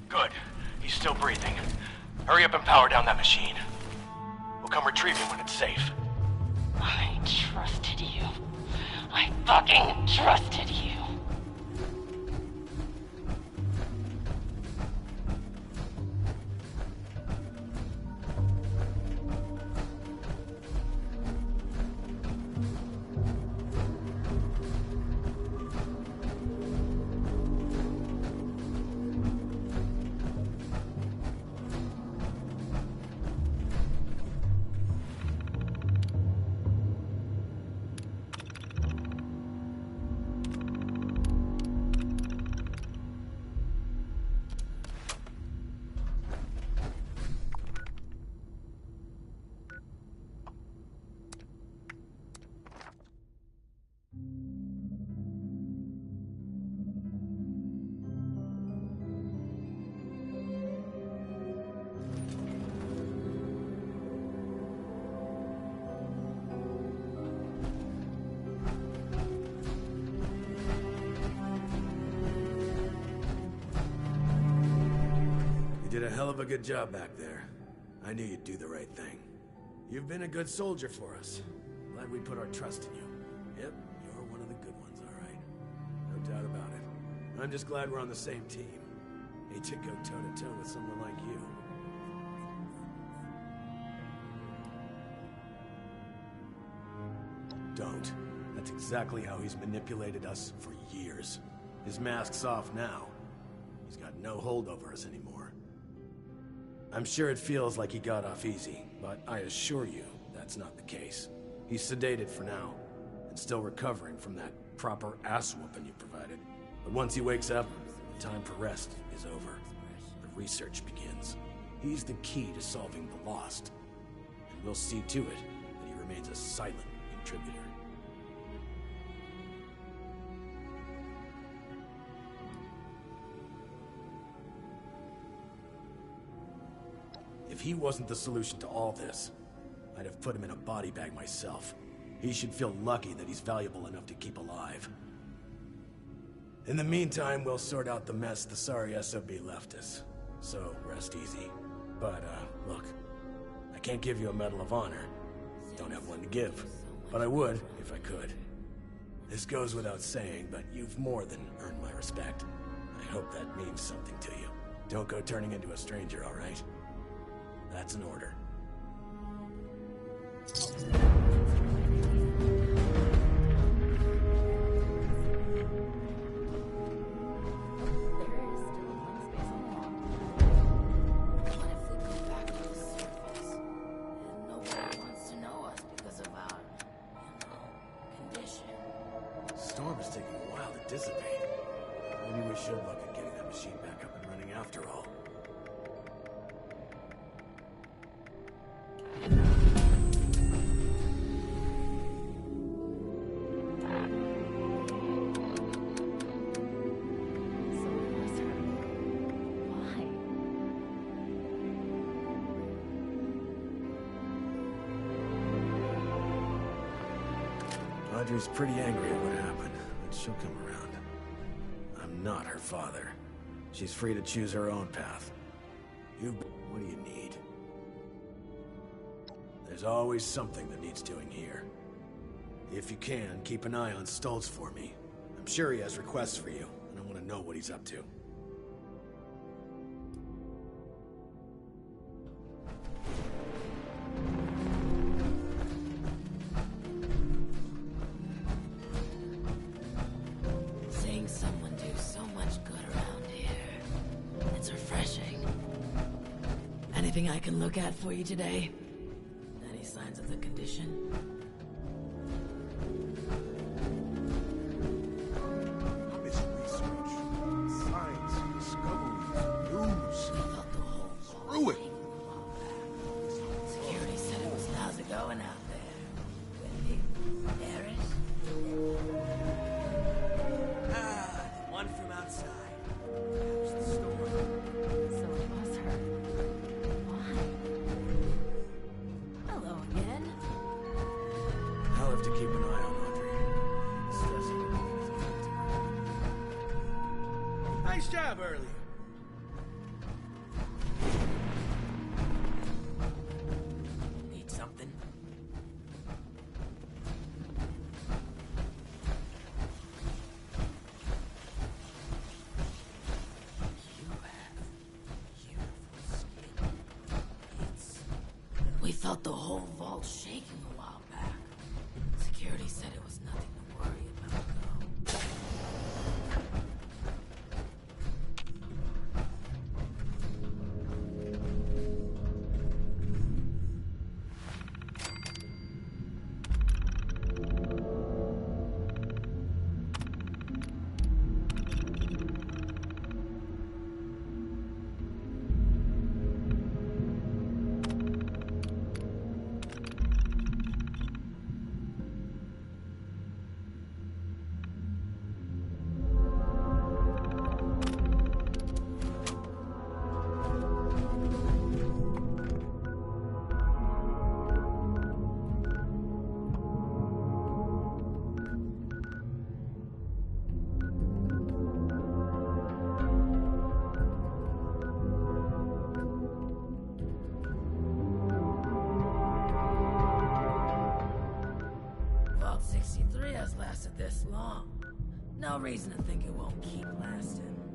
Good. He's still breathing. Hurry up and power down that machine. We'll come retrieve him when it's safe. I trusted you. I fucking trusted you. You did a hell of a good job back there. I knew you'd do the right thing. You've been a good soldier for us. Glad we put our trust in you. Yep, you're one of the good ones, all right. No doubt about it. I'm just glad we're on the same team. Hate to go toe-to-toe with someone like you. Don't. That's exactly how he's manipulated us for years. His mask's off now. He's got no hold over us anymore. I'm sure it feels like he got off easy, but I assure you that's not the case. He's sedated for now, and still recovering from that proper ass-whooping you provided. But once he wakes up, the time for rest is over. The research begins. He's the key to solving the lost, and we'll see to it that he remains a silent contributor. If he wasn't the solution to all this, I'd have put him in a body bag myself. He should feel lucky that he's valuable enough to keep alive. In the meantime, we'll sort out the mess the sorry SOB left us. So, rest easy. But, look, I can't give you a Medal of Honor. Don't have one to give. But I would, if I could. This goes without saying, but you've more than earned my respect. I hope that means something to you. Don't go turning into a stranger, all right? That's an order. Storm is taking a while to dissipate. Maybe we should look at getting that machine back up and running after all. Audrey's pretty angry at what happened, but she'll come around. I'm not her father. She's free to choose her own path. What do you need? There's always something that needs doing here. If you can, keep an eye on Stoltz for me. I'm sure he has requests for you, and I want to know what he's up to. Seeing someone do so much good around here. It's refreshing. Anything I can look at for you today? Any signs of the condition? It's research, science, discoveries, news. Screw it! Security said it was. How's it going out there? Windy? Bearish? The one from outside. That was the storm. So it was her. Why? Hello again. I'll have to keep an eye on Audrey. Stressing her. Nice job earlier. Need something? We felt the whole vault shaking a while back. Security said it was nothing to worry about, though. Vault 63 has lasted this long. No reason to think it won't keep lasting.